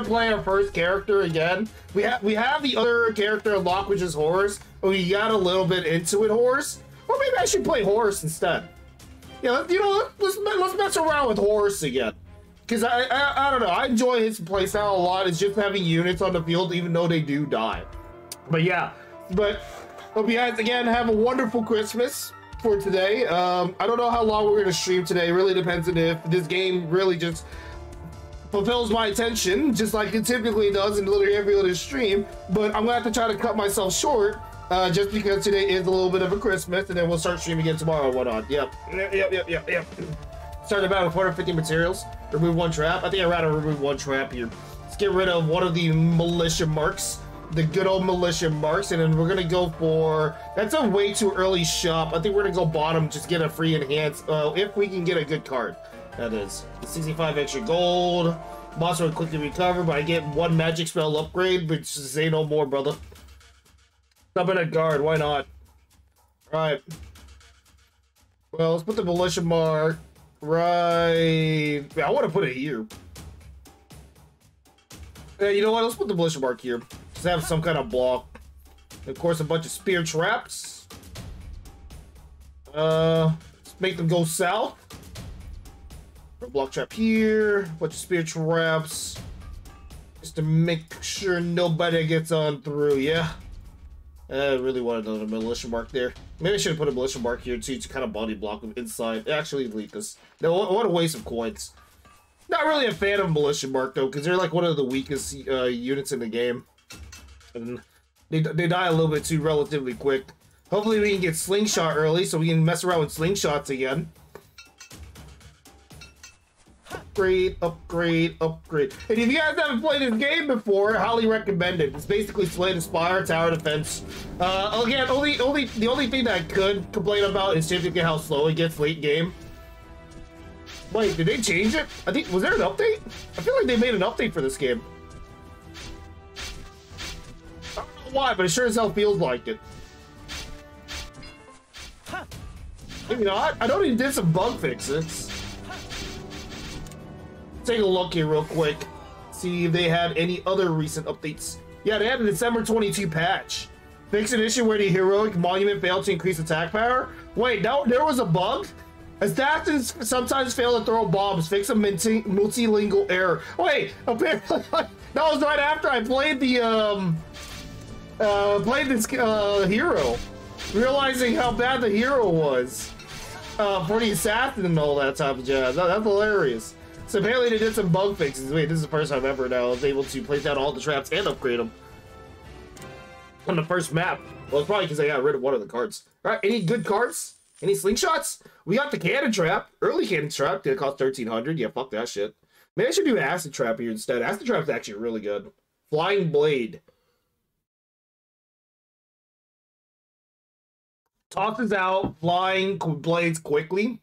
gonna play our first character again. We have the other character unlocked, which is Horse. But we got a little bit into it, Horse. Or maybe I should play Horse instead. Yeah, you know, let's mess around with Horse again. Because I don't know, I enjoy his playstyle a lot. It's just having units on the field, even though they do die. But yeah, hope you guys again have a wonderful Christmas for today. I don't know how long we're gonna stream today. It really depends on if this game really just fulfills my attention, just like it typically does in literally every other stream. But I'm gonna have to try to cut myself short, just because today is a little bit of a Christmas, and then we'll start streaming again tomorrow and whatnot. Yep. Started about with 450 materials. Remove one trap. I think I'd rather remove one trap here. Let's get rid of one of the militia marks. The good old militia marks. And then we're going to go for... That's a way too early shop. I think we're going to go bottom. Just get a free enhance. If we can get a good card. That is. 65 extra gold. Monster will quickly recover. But I get one magic spell upgrade. But just say no more, brother. Summon a guard. Why not? Alright. Well, let's put the militia mark... Right. Yeah, I want to put it here. Yeah, you know what? Let's put the militia mark here. Just have some kind of block. And of course, a bunch of spear traps. Let's make them go south. A block trap here. A bunch of spear traps. Just to make sure nobody gets on through. Yeah. I really wanted a militia mark there. Maybe I should have put a militia mark here too to kind of body block them inside. Actually, delete this. No, what a waste of coins. Not really a fan of militia mark though, because they're like one of the weakest units in the game, and they die a little bit too relatively quick. Hopefully, we can get slingshot early so we can mess around with slingshots again. Upgrade, upgrade, upgrade. And if you guys haven't played this game before, I highly recommend it. It's basically Slay the Spire, Tower Defense. Again, the only thing that I could complain about is typically how slow it gets late game. Wait, did they change it? I think, was there an update? I feel like they made an update for this game. I don't know why, but it sure as hell feels like it. Maybe not. I know they did some bug fixes. Take a look here real quick. See if they had any other recent updates. Yeah, they had a December 22 patch. Fix an issue where the heroic monument failed to increase attack power. Wait, no, there was a bug? Assassins sometimes fail to throw bombs. Fix a multilingual error. Wait, apparently that was right after I played the this hero, realizing how bad the hero was for the assassin and all that type of jazz. That's hilarious. So apparently they did some bug fixes. Wait, this is the first time ever now I was able to place down all the traps and upgrade them on the first map. Well, it's probably because I got rid of one of the cards. All right, any good cards? Any slingshots? We got the cannon trap. Early cannon trap. Did it cost 1,300? Yeah, fuck that shit. Maybe I should do acid trap here instead. Acid trap's actually really good. Flying blade. Tosses out flying blades quickly.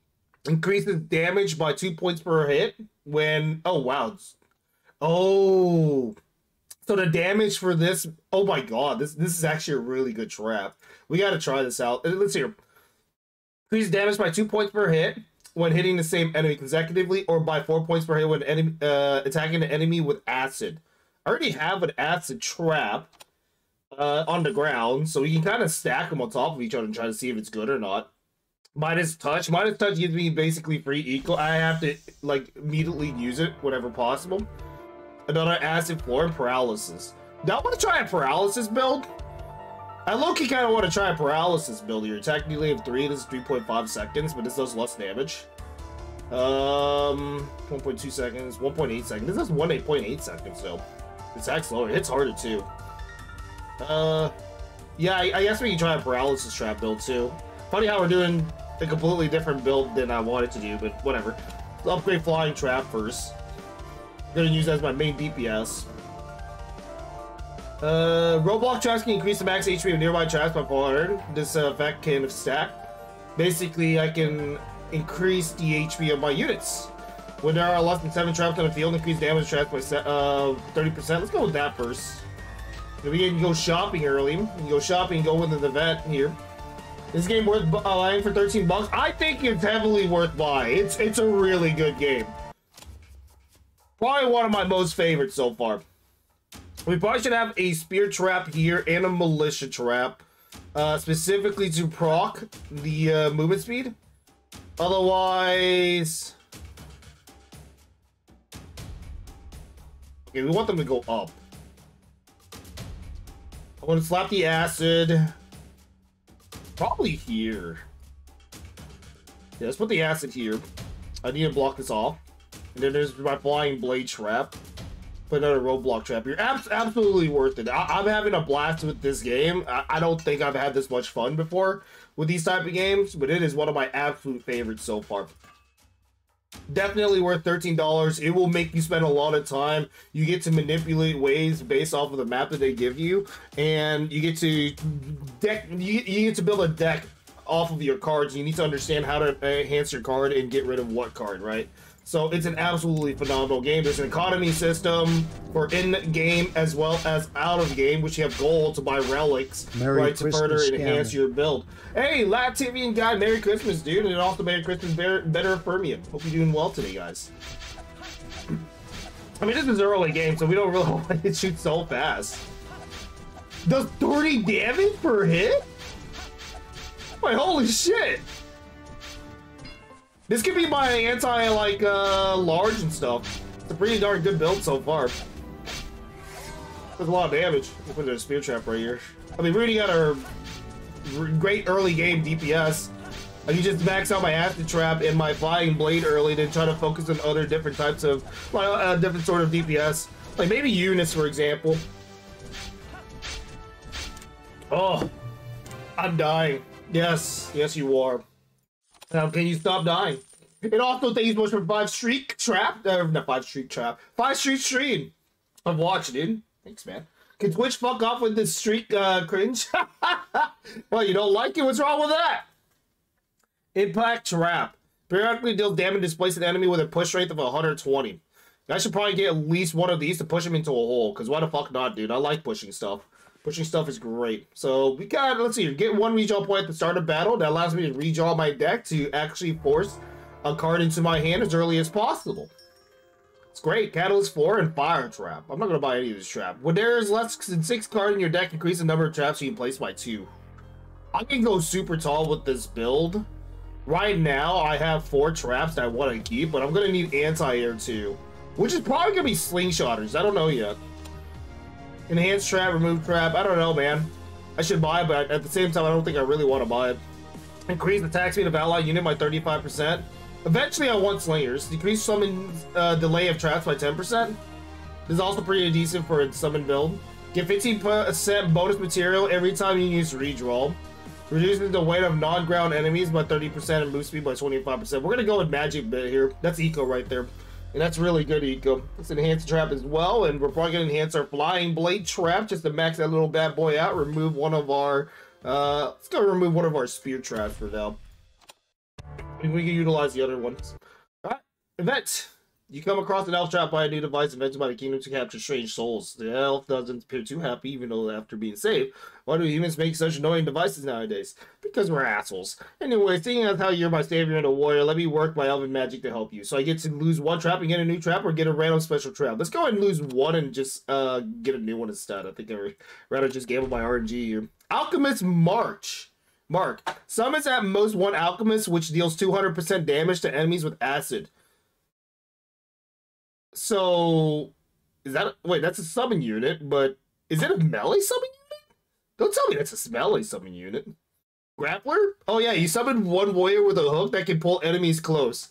Increases damage by 2 points per hit when... Oh, wow. Oh. So the damage for this... Oh, my God. This is actually a really good trap. We got to try this out. Let's see here. Increase damage by 2 points per hit when hitting the same enemy consecutively, or by 4 points per hit when attacking the enemy with acid. I already have an acid trap on the ground, so we can kind of stack them on top of each other and try to see if it's good or not. Minus touch. Minus touch gives me basically free equal. I have to like immediately use it whenever possible. Another acid floor and paralysis. Now I want to try a paralysis build. I low-key kind of want to try a paralysis build here. Attack delay of 3. This is 3.5 seconds, but this does less damage. 1.2 seconds, 1.8 seconds. This does 1.8 seconds, so attack slower. It hits harder too. Yeah, I guess we can try a paralysis trap build too. Funny how we're doing a completely different build than I wanted to do, but whatever. Let's upgrade flying trap first. I'm gonna use that as my main DPS. Roadblock traps can increase the max HP of nearby traps by 400. This effect can stack. Basically, I can increase the HP of my units. When there are less than 7 traps on the field, increase damage traps by 30%. Let's go with that first. Then we can go shopping early. We can go shopping and go into the event here. This game worth buying for 13 bucks? I think it's heavily worth buying. It's a really good game. Probably one of my most favorites so far. We probably should have a spear trap here and a militia trap. Specifically to proc the movement speed. Otherwise... Okay, we want them to go up. I want to slap the acid. Probably here. Yeah, let's put the acid here. I need to block this off. And then there's my flying blade trap. Put another roadblock trap here. Absolutely worth it. I'm having a blast with this game. I don't think I've had this much fun before with these type of games, but it is one of my absolute favorites so far. Definitely worth $13. It will make you spend a lot of time. You get to manipulate waves based off of the map that they give you, and you get to you get to build a deck off of your cards. You need to understand how to enhance your card and get rid of what card, right? So it's an absolutely phenomenal game. There's an economy system for in-game as well as out-of-game, which you have gold to buy relics, right, to further enhance your build. Hey, Latvian guy, Merry Christmas, dude, and also Merry Christmas, better Fermium. Hope you're doing well today, guys. I mean, this is early game, so we don't really want to shoot so fast. Does 30 damage per hit? Wait, holy shit! This could be my anti, like, large and stuff. It's a pretty darn good build so far. There's a lot of damage. We'll put a spear trap right here. I mean, we already got our great early game DPS. I can just max out my acid trap and my flying blade early to try to focus on other different types of, different sort of DPS. Like maybe units, for example. Oh, I'm dying. Yes, yes you are. Now, can you stop dying? It also thanks much for 5 streak trap. Not 5 streak trap. 5 streak stream. I'm watching, dude. Thanks, man. Can Twitch fuck off with this streak cringe? Well, you don't like it? What's wrong with that? Impact trap. Periodically deals damage to displace an enemy with a push rate of 120. I should probably get at least one of these to push him into a hole. Because why the fuck not, dude? I like pushing stuff. Pushing stuff is great. So we got, let's see, get 1 redraw point at the start of battle. That allows me to redraw my deck to actually force a card into my hand as early as possible. It's great. Catalyst 4 and Fire Trap. I'm not going to buy any of this trap. When there's less than 6 cards in your deck, increase the number of traps you can place by 2. I can go super tall with this build. Right now, I have 4 traps that I want to keep, but I'm going to need anti-air too. Which is probably going to be slingshotters. I don't know yet. Enhanced trap, remove trap. I don't know, man. I should buy it, but at the same time, I don't think I really want to buy it. Increase attack speed of ally unit by 35%. Eventually, I want slingers. Decrease summon delay of traps by 10%. This is also pretty decent for a summon build. Get 15% bonus material every time you use redraw. Reduces the weight of non-ground enemies by 30% and move speed by 25%. We're going to go with magic bit here. That's eco right there. And that's really good eco. Let's enhance the trap as well, and we're probably going to enhance our flying blade trap just to max that little bad boy out. Remove one of our, let's go remove one of our spear traps for now. And we can utilize the other ones. Alright, event. You come across an elf trap by a new device invented by the kingdom to capture strange souls. The elf doesn't appear too happy, even though after being saved. Why do humans make such annoying devices nowadays? Because we're assholes. Anyway, seeing as how you're my savior and a warrior, let me work my elven magic to help you. So I get to lose 1 trap and get a new trap, or get a random special trap. Let's go ahead and lose 1 and just get a new one instead. I think I'd rather just gamble my RNG here. Alchemist Mark. Summons at most 1 alchemist, which deals 200% damage to enemies with acid. So, is that... Wait, that's a summon unit, but... Is it a melee summon unit? Don't tell me that's a melee summon unit. Grappler? Oh yeah, you summon 1 warrior with a hook that can pull enemies close.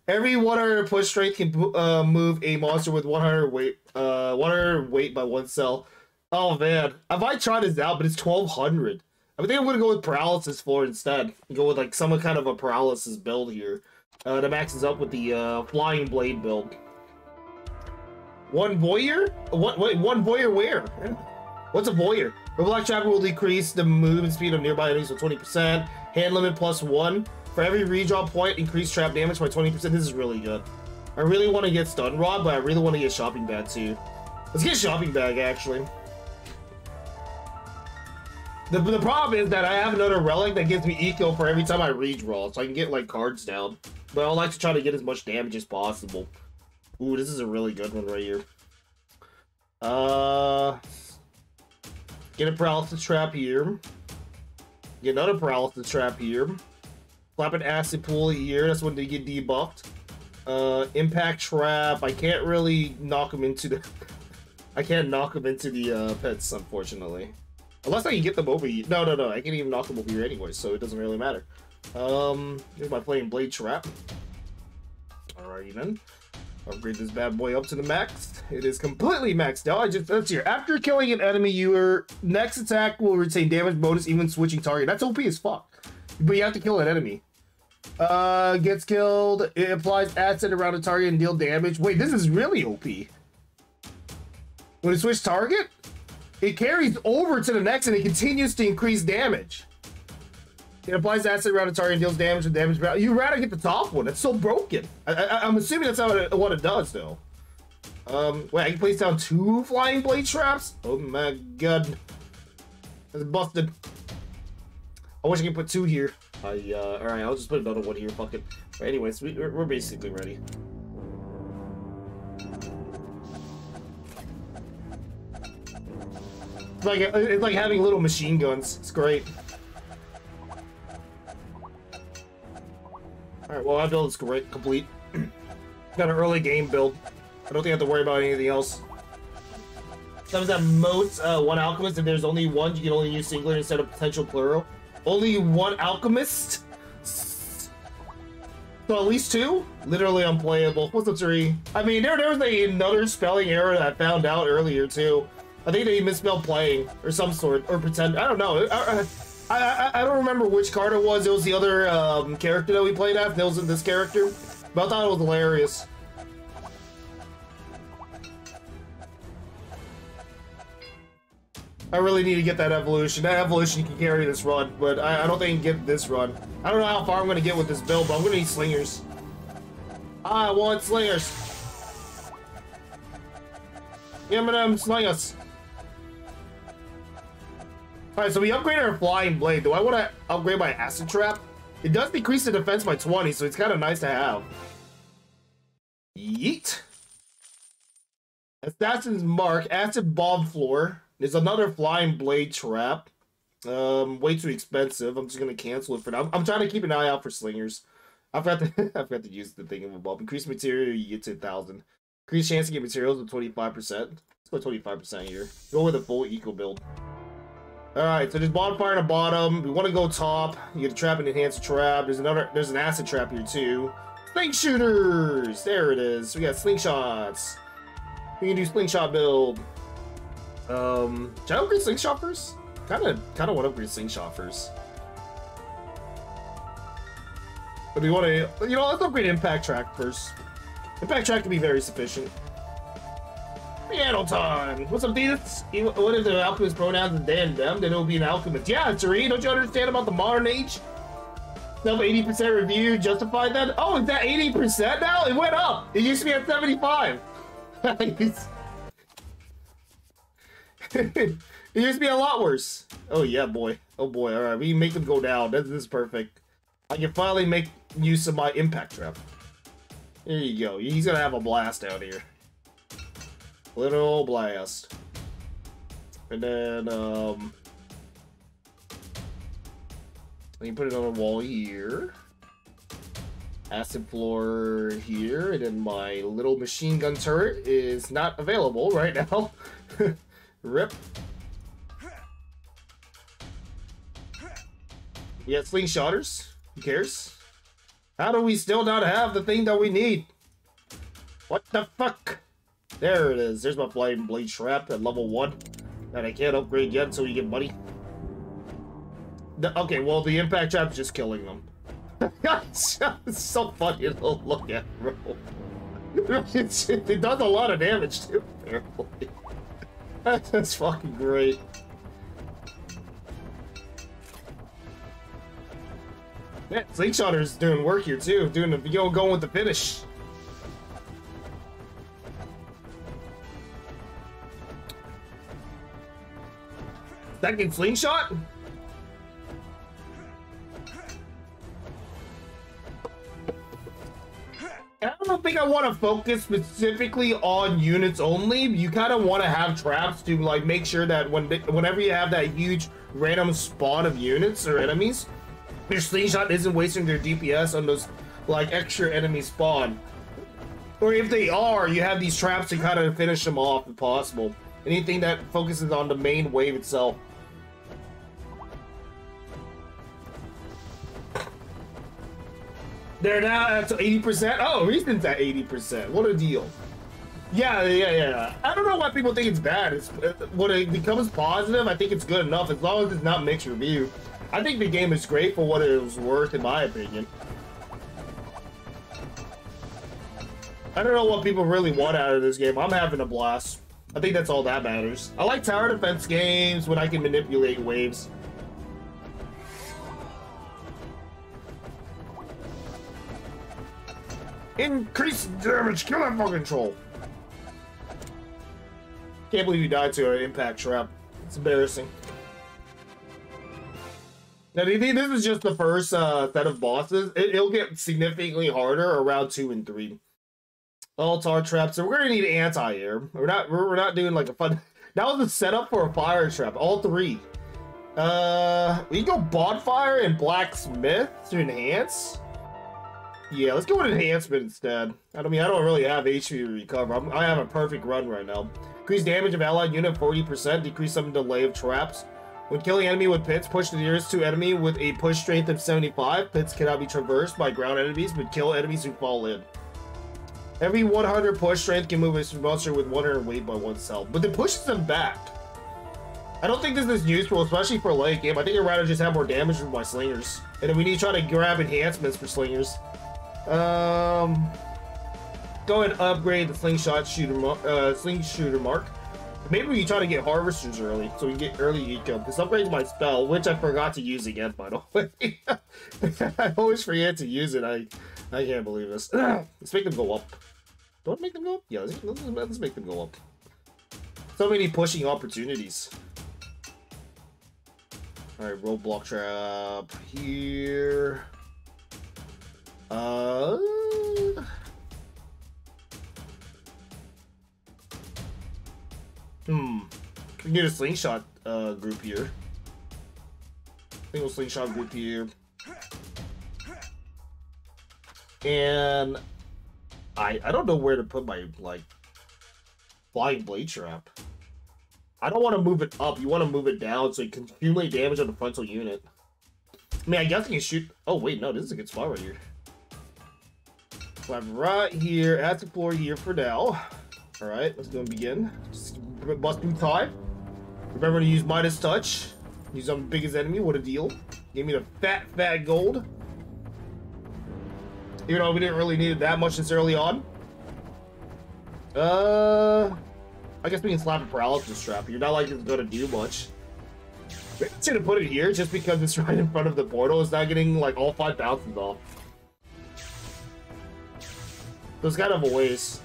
Every 100 push strength can move a monster with 100 weight by 1 cell. Oh man, I might try this out, but it's 1200. I think I'm gonna go with paralysis for instead. Go with like some kind of a paralysis build here. That maxes up with the flying blade build. 1 voyeur? Wait, 1 voyeur where? What's a voyeur? Roguelike trap will decrease the movement speed of nearby enemies by 20%. Hand limit +1. For every redraw point, increase trap damage by 20%. This is really good. I really want to get stun rod, but I really want to get shopping bag too. Let's get shopping bag actually. The problem is that I have another relic that gives me eco for every time I redraw, so I can get like cards down. But I like to try to get as much damage as possible. Ooh, this is a really good one right here. Get a paralysis trap here. Get another paralysis trap here. Slap an acid pool here. That's when they get debuffed. Impact trap. I can't really knock them into the. I can't knock them into the pets, unfortunately. Unless I can get them over here. No. I can't even knock them over here anyway, so it doesn't really matter. Here's my Flame Blade trap. Alrighty then. Upgrade this bad boy up to the max. It is completely maxed out. Let's hear. After killing an enemy, your next attack will retain damage bonus even switching target. That's OP as fuck. But you have to kill an enemy. Gets killed. It applies acid around the target and deal damage. Wait, this is really OP. When it switches target, it carries over to the next and it continues to increase damage. It applies acid around the target and deals damage with damage. You'd rather get the top one. It's so broken. I'm assuming that's what it does, though. Wait, I can place down 2 flying blade traps? Oh my god. That's busted. I wish I could put 2 here. Alright, I'll just put another one here. Fuck it. But anyways, we're basically ready. It's like having little machine guns. It's great. Alright, well, our build is complete. Got an early game build. I don't think I have to worry about anything else. Sometimes at most, 1 alchemist. If there's only 1, you can only use singular instead of potential plural. Only 1 alchemist? So at least 2? Literally unplayable. What's the 3? I mean, there was another spelling error that I found out earlier, too. I think they misspelled playing, or some sort, or pretend. I don't know. I don't remember which card it was. It was the other character that we played at. It wasn't this character. But I thought it was hilarious. I really need to get that evolution. That evolution can carry this run, but I don't think I can get this run. I don't know how far I'm going to get with this build, but I'm going to need slingers. I want slingers. M&M sling us. Alright, so we upgraded our flying blade. Do I want to upgrade my acid trap? It does decrease the defense by 20, so it's kind of nice to have. Yeet. Assassin's Mark, acid bomb floor. There's another flying blade trap. Way too expensive. I'm just gonna cancel it for now. I'm trying to keep an eye out for slingers. I forgot to use the thing above. Increase material, you get to 1,000. Increase chance to get materials with 25%. Let's go 25% here. Go with a full eco build. Alright, so there's bonfire on the bottom. We want to go top. You get a trap and enhance a trap. There's an acid trap here too. Slink shooters! There it is. We got slingshots. We can do slingshot build. Should I upgrade slingshot first? Kinda want to upgrade slingshot first. But we want to, let's upgrade impact track first. Impact track can be very sufficient. Piano time! What's up, Venus? What if the alchemist pronouns is they and them? Then it will be an alchemist. Yeah, Tari, don't you understand about the modern age? Self 80% review justified that? Oh, is that 80% now? It went up! It used to be at 75. It used to be a lot worse. Oh yeah, boy. Oh boy, alright, we can make them go down. This is perfect. I can finally make use of my impact trap. There you go. He's gonna have a blast out here. Little blast. And then, let me put it on a wall here. Acid floor here. And then my little machine gun turret is not available right now. Rip. We got slingshotters. Who cares? How do we still not have the thing that we need? What the fuck? There it is. There's my flying blade trap at level 1 that I can't upgrade yet until we get money. Okay, well, the impact trap is just killing them. It's so funny to look at, bro. It does a lot of damage, too, apparently. That's fucking great. Yeah, Slingshotter's doing work here, too. Going with the finish. Second slingshot? I don't know if think I want to focus specifically on units only. You kind of want to have traps to like make sure that whenever you have that huge random spawn of units or enemies, your slingshot isn't wasting their DPS on those like extra enemy spawn. Or if they are, you have these traps to kind of finish them off if possible. Anything that focuses on the main wave itself. They're now at 80%. Oh, Reason's at 80%. What a deal. Yeah. I don't know why people think it's bad. When it becomes positive, I think it's good enough as long as it's not mixed review. I think the game is great for what it was worth, in my opinion. I don't know what people really want out of this game. I'm having a blast. I think that's all that matters. I like tower defense games when I can manipulate waves. Increase damage, kill that fucking troll. Can't believe you died to an impact trap. It's embarrassing. Now, do you think this is just the first set of bosses? It'll get significantly harder around 2 and 3. All tar traps. So we're gonna need anti-air. We're not doing like a fun. That was the setup for a fire trap. All 3. We can go bonfire and blacksmith to enhance. Yeah, let's go with enhancement instead. I don't really have HP to recover. I have a perfect run right now. Increase damage of allied unit 40%. Decrease some delay of traps. When killing enemy with pits, push the nearest to enemy with a push strength of 75. Pits cannot be traversed by ground enemies, but kill enemies who fall in. Every 100 push strength can move a monster with 100 weight by oneself, but it pushes them back. I don't think this is useful, especially for late game. I think I'd rather just have more damage with my slingers. And then we need to try to grab enhancements for slingers. Go ahead and upgrade the sling shooter mark. Maybe we can try to get harvesters early, so we can get early eco. This upgrades my spell, which I forgot to use again, by the way. I always forget to use it. I can't believe this. Let's make them go up. Don't make them go up? Yeah, let's make them go up. So many pushing opportunities. Alright, roadblock trap here. We can get a slingshot group here. Single slingshot group here. And I don't know where to put my like flying blade trap. I don't want to move it up. You want to move it down so you can accumulate damage on the frontal unit. I mean, I guess you can shoot. Oh wait, no, this is a good spot right here. So I'm right here at the floor here for now. All right, let's go and begin. Just bust through time. Remember to use Midas Touch. Use on the biggest enemy. What a deal! Give me the fat gold. Even though we didn't really need it that much this early on. I guess we can slap a paralysis trap. You're not like it's gonna do much. Maybe I should have put it here just because it's right in front of the portal. It's not getting like all 5 bounces off. So it's kind of a waste.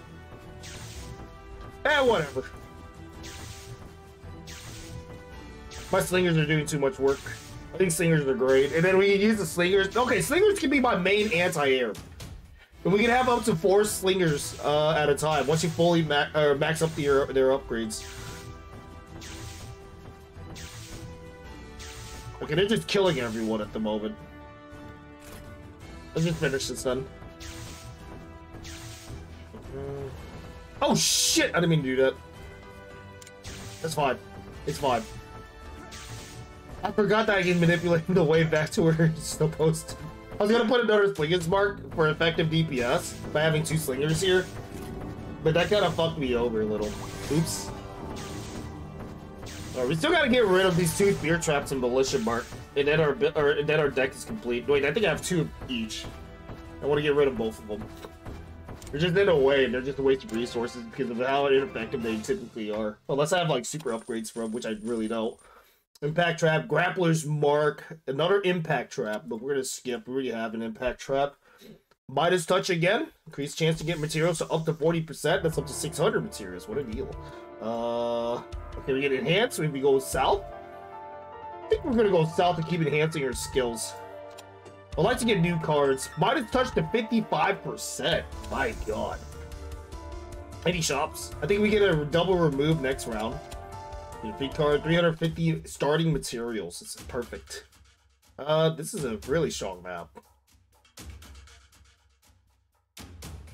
Whatever. My slingers are doing too much work. I think slingers are great. And then we can use the slingers. Okay, slingers can be my main anti-air. And we can have up to 4 slingers at a time once you fully max up their upgrades. Okay, they're just killing everyone at the moment. Let's just finish this then. Oh shit! I didn't mean to do that. That's fine. It's fine. I forgot that I can manipulate the wave back to where it's supposed to. I was gonna put another slingers mark for effective DPS by having 2 slingers here, but that kind of fucked me over a little. Oops. Alright, we still gotta get rid of these 2 spear traps and militia mark, and then our deck is complete. Wait, I think I have 2 each. I want to get rid of both of them. They're just in a way, and they're just a waste of resources because of how ineffective they typically are. Unless I have like super upgrades from, which I really don't. Impact trap, grappler's mark, another impact trap, but we're gonna skip. We already have an impact trap. Midas touch again, increased chance to get materials to up to 40%. That's up to 600 materials. What a deal. Okay, we get enhanced. So if we go south, I think we're gonna go south and keep enhancing our skills. I'd like to get new cards. Mine is touched to 55%. My god. Any shops? I think we get a double remove next round. Get a free card, 350 starting materials. It's perfect. This is a really strong map.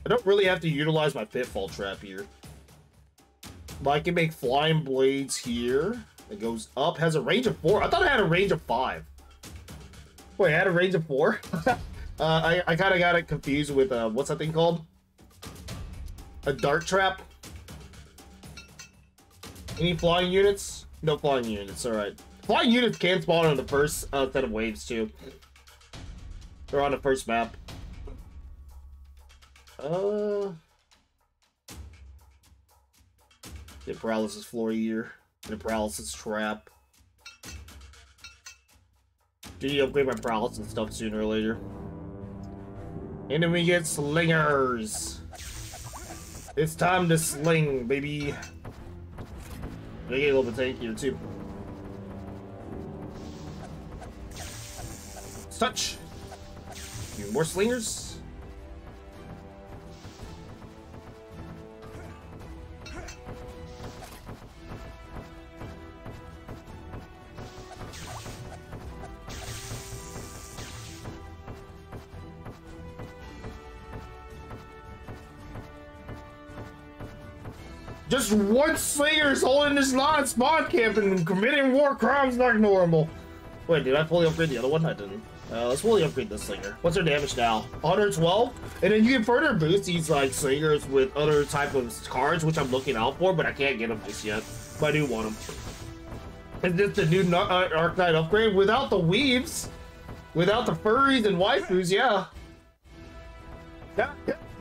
I don't really have to utilize my pitfall trap here. But I can make flying blades here. It goes up, has a range of 4. I thought I had a range of 5. Wait, I had a range of 4? I kind of got it confused with, what's that thing called? A dart trap? Any flying units? No flying units, alright. Flying units can spawn on the first set of waves, too. They're on the first map. The paralysis floor here. The paralysis trap. Do you upgrade my paralysis stuff sooner or later? And then we get slingers. It's time to sling, baby. They get a little bit tankier too. Touch. Few more slingers. Just one slinger is holding this non-spawn camp and committing war crimes like normal. Wait, did I fully upgrade the other one? I didn't. Let's fully upgrade this slinger. What's her damage now? 112? And then you can further boost these like slingers with other type of cards, which I'm looking out for, but I can't get them just yet. But I do want them. Is this the new Arcanite upgrade? Without the weaves, without the furries and waifus, yeah. Now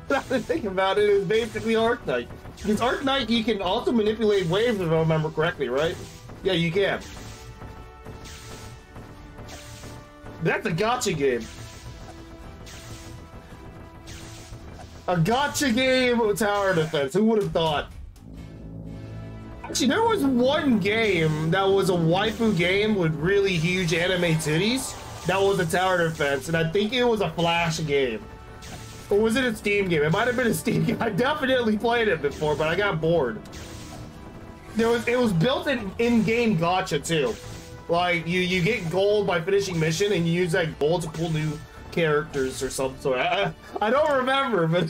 to think about it, is basically Arcanite. Because Arcanite, you can also manipulate waves if I remember correctly, right? Yeah, you can. That's a gotcha game. A gotcha game with tower defense. Who would have thought? Actually, there was one game that was a waifu game with really huge anime titties. That was a tower defense, and I think it was a Flash game. Or was it a Steam game? It might have been a Steam game. I definitely played it before, but I got bored. It was built in-game gacha too. Like you get gold by finishing mission, and you use that gold to pull new characters or some sort. I don't remember, but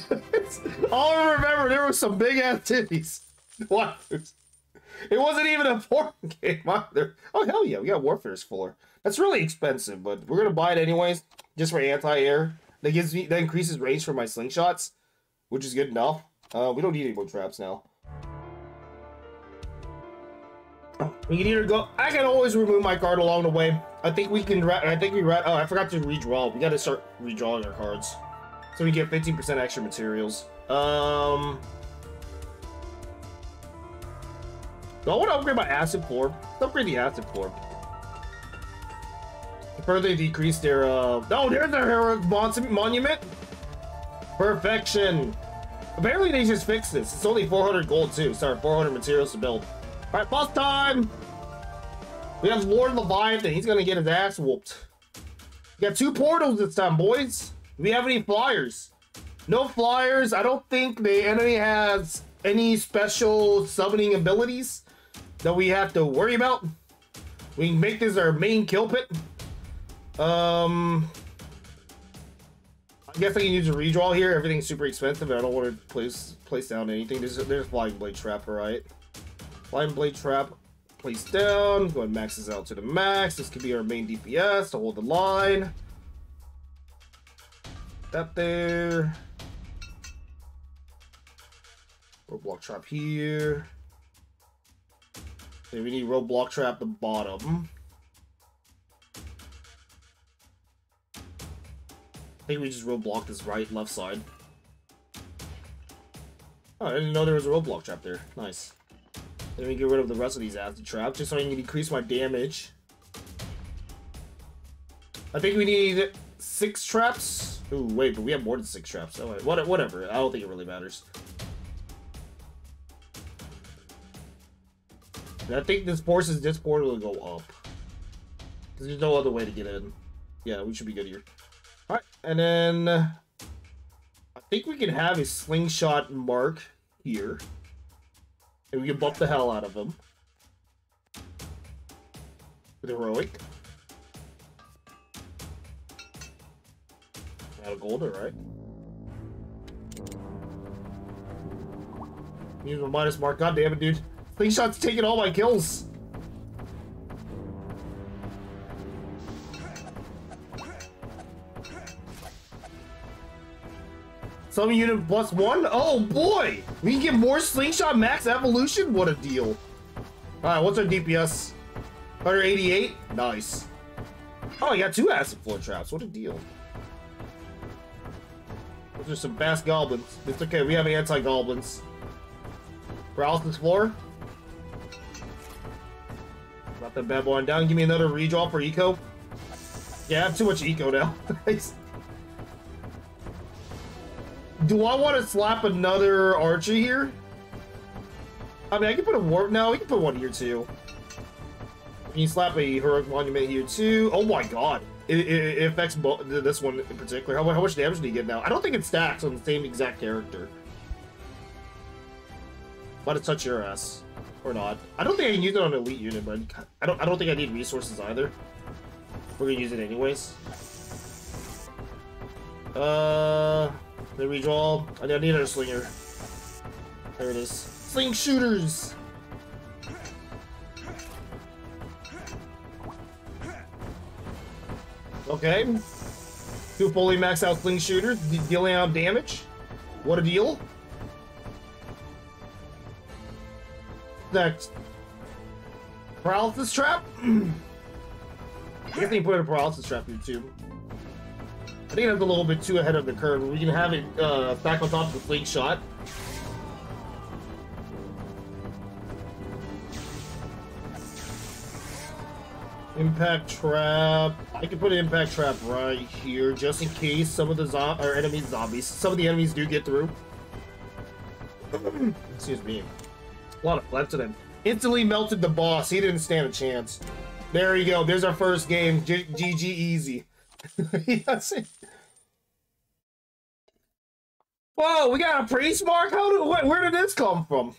all I remember there were some big ass titties. What? It wasn't even a porn game either. Oh hell yeah, we got Warfare's floor. That's really expensive, but we're gonna buy it anyways, just for anti-air. That increases range for my slingshots, which is good enough. We don't need any more traps now. We can either go. I can always remove my card along the way. I think we can. Oh, I forgot to redraw. We got to start redrawing our cards, so we get 15% extra materials. I want to upgrade my acid floor. Let's upgrade the acid floor. Further decrease their oh, there's their heroic monument. Perfection. Apparently they just fixed this. It's only 400 gold too. Sorry, 400 materials to build. All right, boss time. We have Lord Leviathan. He's gonna get his ass whooped. We got 2 portals this time, boys. Do we have any flyers? No flyers. I don't think the enemy has any special summoning abilities that we have to worry about. We can make this our main kill pit. I guess I can use a redraw here. Everything's super expensive, and I don't want to place down anything. There's Flying Blade Trap, alright. Flying Blade Trap, place down. Go ahead and max this out to the max. This could be our main DPS to hold the line. That there. Roadblock Trap here. Then we need Roadblock Trap at the bottom. I think we just roadblock this left side. Oh, I didn't know there was a roadblock trap there. Nice. Then we get rid of the rest of these acid traps, just so I can decrease my damage. I think we need 6 traps. Ooh, wait, but we have more than 6 traps. Oh, wait, whatever. I don't think it really matters. And I think this forces this portal to go up. Because there's no other way to get in. Yeah, we should be good here. Alright, and then I think we can have a slingshot mark here. And we can buff the hell out of him. With heroic. Out of gold, alright. Use a minus mark. God damn it, dude. Slingshot's taking all my kills. Some unit plus 1? Oh boy! We can get more slingshot max evolution? What a deal. Alright, what's our DPS? 188? Nice. Oh, I got 2 acid floor traps. What a deal. Those are some fast goblins. It's okay, we have anti-goblins. Paralysis floor. Got that bad boy down. Give me another redraw for eco. Yeah, I have too much eco now. Nice. Do I want to slap another archer here? I mean, I can put a warp now. We can put one here too. Can you slap a heroic monument here too? Oh my god. It affects this one in particular. How much damage do you get now? I don't think it stacks on the same exact character. Let it touch your ass. Or not. I don't think I can use it on an elite unit, but I don't think I need resources either. We're gonna use it anyways. The redraw. I need another slinger. There it is. Sling shooters! Okay. 2 fully maxed out sling shooters, dealing out damage. What a deal. Next. Paralysis trap? I guess they can put in a paralysis trap here too. I think that's a little bit too ahead of the curve. We can have it back on top of the slingshot. Impact trap. I can put an impact trap right here, just in case some of the some of the enemies do get through. Excuse me. A lot of flex to them. Instantly melted the boss. He didn't stand a chance. There you go. There's our first game. GG easy. Yes. Whoa, we got a priest mark? Where did this come from?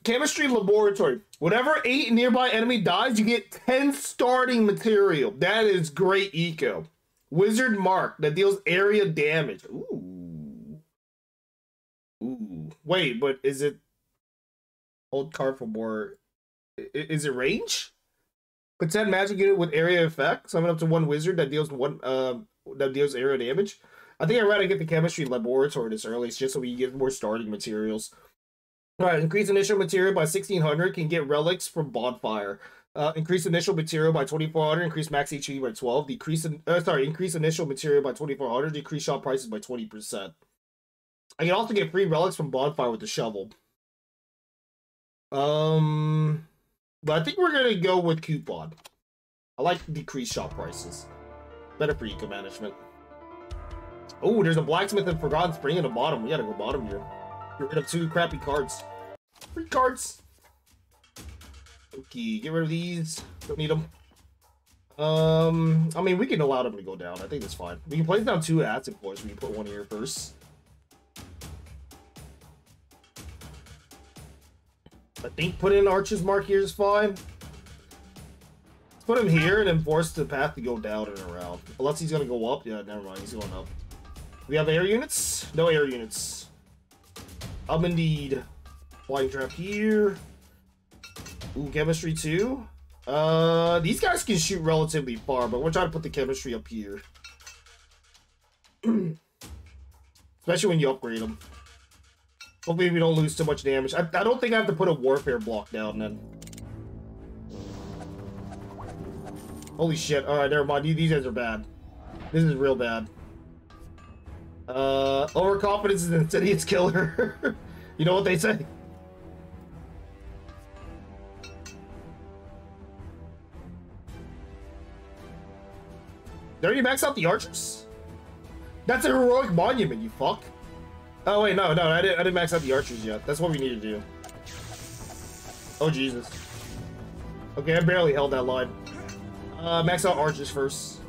Chemistry laboratory. Whenever 8 nearby enemy dies, you get 10 starting material. That is great eco. Wizard mark that deals area damage. Ooh. Ooh. Wait, but is it old card for more? Is it range? Put 10 magic unit with area effect. Summon up to 1 wizard that deals area damage. I think I'd rather get the chemistry laboratory this early, just so we can get more starting materials. Alright, increase initial material by 1600, can get relics from bonfire. Increase initial material by 2400, increase max HP by 12. Increase initial material by 2400, decrease shop prices by 20%. I can also get free relics from bonfire with the shovel. But I think we're gonna go with coupon. I like decreased shop prices. Better for eco management. Oh, there's a blacksmith and forgotten spring in the bottom. We gotta go bottom here. Get rid of 2 crappy cards. Free cards. Okay, get rid of these. Don't need them. I mean, we can allow them to go down. I think that's fine. We can place down 2 acid floors. We can put 1 here first. I think put in Archer's mark here is fine. Let's put him here and then force the path to go down and around. Unless he's gonna go up. Yeah, never mind. He's going up. We have air units? No air units. Indeed. Flying trap here. Ooh, chemistry too. These guys can shoot relatively far, but we're trying to put the chemistry up here. Especially when you upgrade them. Hopefully we don't lose too much damage. I don't think I have to put a warfare block down then. Holy shit. Alright, never mind. These guys are bad. This is real bad. Overconfidence is an insidious killer. You know what they say? Did you max out the archers? That's a heroic monument, you fuck. Oh wait, no, I didn't max out the archers yet. That's what we need to do. Oh Jesus. Okay, I barely held that line. Max out archers first.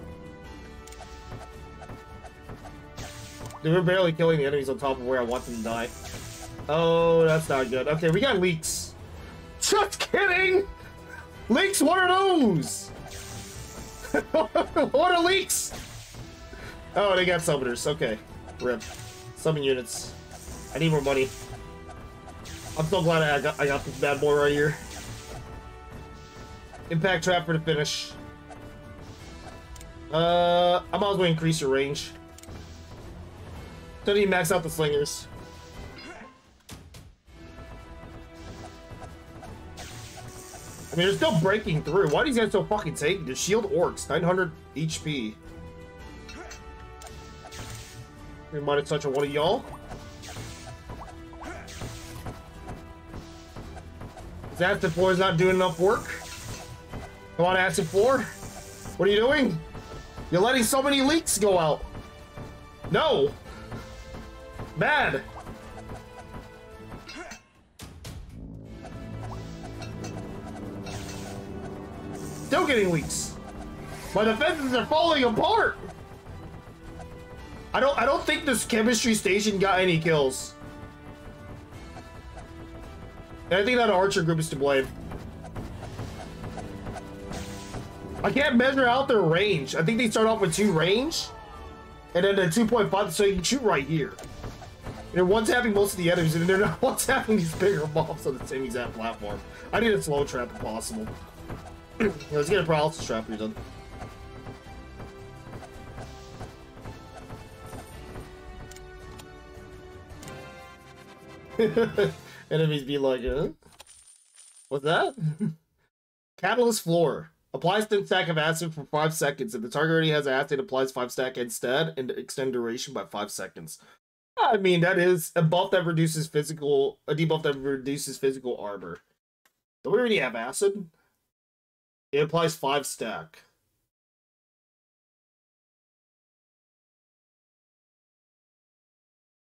We're barely killing the enemies on top of where I want them to die. Oh, that's not good. Okay, we got leaks. Just kidding! Leaks, what are those? What are leaks? Oh, they got summoners. Okay. Rip. Summon units. I need more money. I'm so glad I got this bad boy right here. Impact trap for the finish. I might as well increase your range. Don't need to max out the slingers. I mean, they're still breaking through. Why are these guys so fucking tanky? The shield orcs, 900 HP. We might have touched on one of y'all. This acid floor is not doing enough work. Come on, acid floor. What are you doing? You're letting so many leaks go out. No. Bad. Still getting leaks. My defenses are falling apart. I don't think this chemistry station got any kills. And I think that archer group is to blame. I can't measure out their range. I think they start off with 2 range, and then the 2.5, so you can shoot right here. And they're one-tapping most of the enemies, and they're not one-tapping these bigger mobs on the same exact platform. I need a slow trap if possible. Let's get a paralysis trap here done. Enemies be like, what's that? Catalyst floor. Applies 10 stack of acid for 5 seconds. If the target already has acid, applies 5 stack instead and extend duration by 5 seconds. I mean, that is a buff that reduces physical, a debuff that reduces physical armor. Do we already have acid? It applies 5 stack.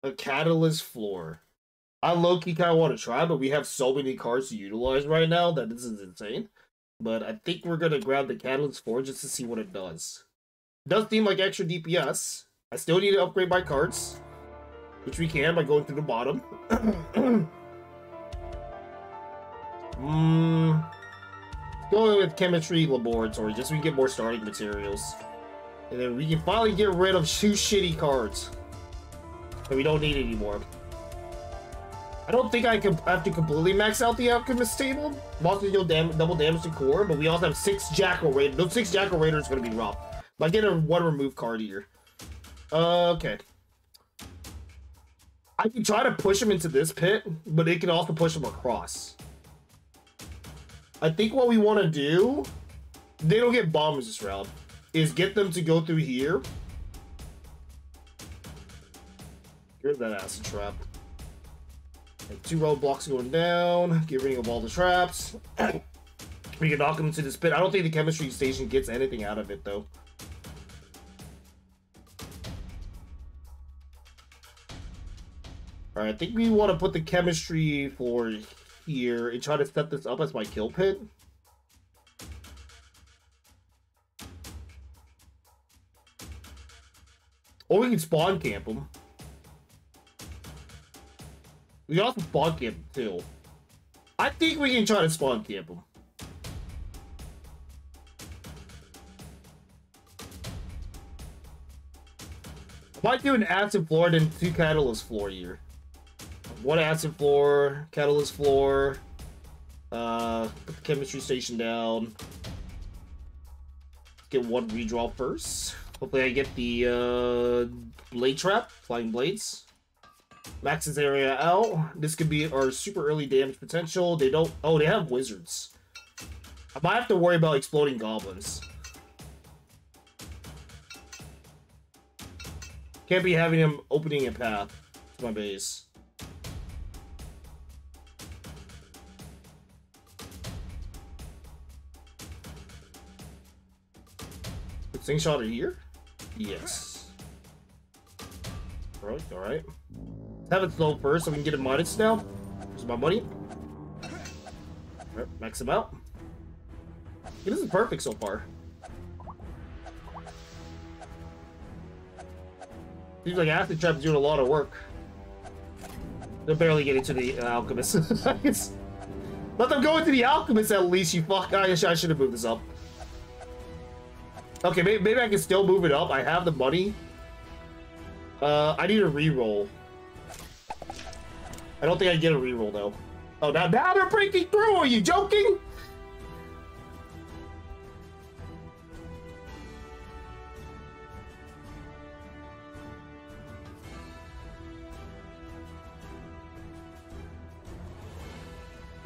A catalyst floor. I low-key kind of want to try, but we have so many cards to utilize right now that this is insane. But I think we're going to grab the catalyst floor just to see what it does. It does seem like extra DPS. I still need to upgrade my cards, which we can by going through the bottom. Go with chemistry laboratory just so we can get more starting materials. And then we can finally get rid of 2 shitty cards that we don't need anymore. I don't think I have to completely max out the Alchemist table. Monsters deal double damage to core, but we also have 6 Jackal Raiders. Those 6 Jackal Raiders are going to be rough. But I get a 1 remove card here. Okay. I can try to push them into this pit, but it can also push them across. I think what we want to do, they don't get bombers this round, is get them to go through here. Here's that acid trap. And 2 roadblocks going down. Get rid of all the traps. We can knock them into this pit. I don't think the chemistry station gets anything out of it, though. Alright, I think we want to put the chemistry floor here and try to set this up as my kill pit. Or we can spawn camp them. We can also spawn camp them too. I think we can try to spawn camp them. I might do an acid floor and then 2 catalyst floor here. 1 acid floor, catalyst floor. Put the chemistry station down. Get 1 redraw first. Hopefully I get the blade trap, flying blades. Max this area out. This could be our super early damage potential. They don't... Oh, they have wizards. I might have to worry about exploding goblins. Can't be having them opening a path to my base. Good slingshot here? Yes. Alright, alright. Have it slow first so we can get a minus now. Here's my money. Alright, max him out. Yeah, this is perfect so far. Seems like Acid Trap's doing a lot of work. They're barely getting to the Alchemist. Let them go into the Alchemist at least, you fuck. I should have moved this up. Okay, maybe I can still move it up. I have the money. I need a reroll. I don't think I get a reroll though. Oh, now they're breaking through. Are you joking?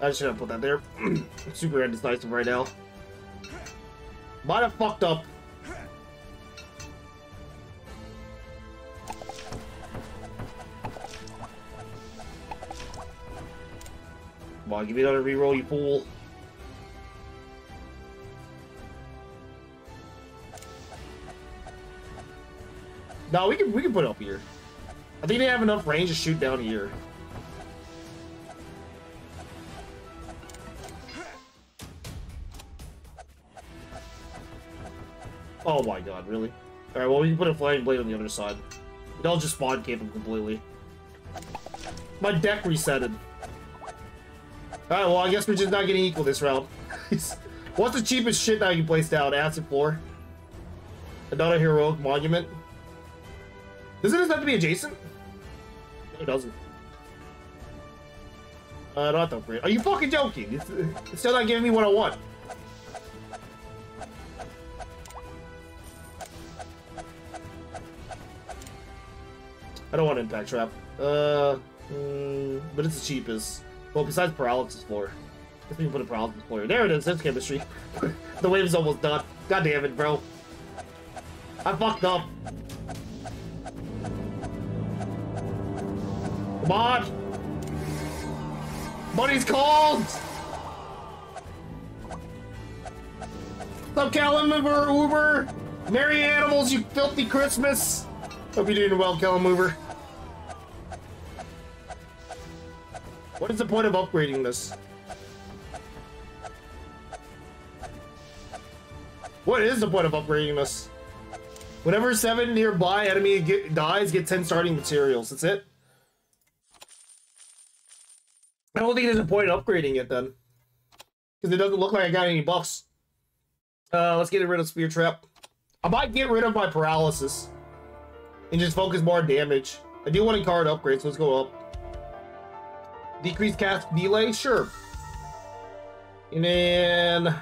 I should have put that there. Super indecisive right now. Might have fucked up. Come on, give me another reroll, you fool. No, we can put it up here. I think they have enough range to shoot down here. Oh my god, really? Alright, well, we can put a flying blade on the other side. They'll just spawn camp him completely. My deck resetted. Alright, well, I guess we're just not getting equal this round. What's the cheapest shit that I can place down? Acid Floor. Another Heroic Monument. Doesn't this have to be adjacent? No, it doesn't. I don't have to upgrade. Are you fucking joking? It's still not giving me what I want. I don't want Impact Trap. But it's the cheapest. Well, besides Paralysis Floor. I guess we can put a Paralysis Floor. There it is. That's chemistry. The wave is almost done. God damn it, bro. I fucked up. Come on. Money's called. What's up, Calimuber, Uber? Merry animals, you filthy Christmas. Hope you're doing well, Calimuber. What is the point of upgrading this? What is the point of upgrading this? Whenever 7 nearby enemy dies, get 10 starting materials. That's it. I don't think there's a point in upgrading it then. Because it doesn't look like I got any buffs. Let's get rid of Spear Trap. I might get rid of my Paralysis. And just focus more on damage. I do want a card upgrade, so let's go up. Decrease cast delay? Sure. And then...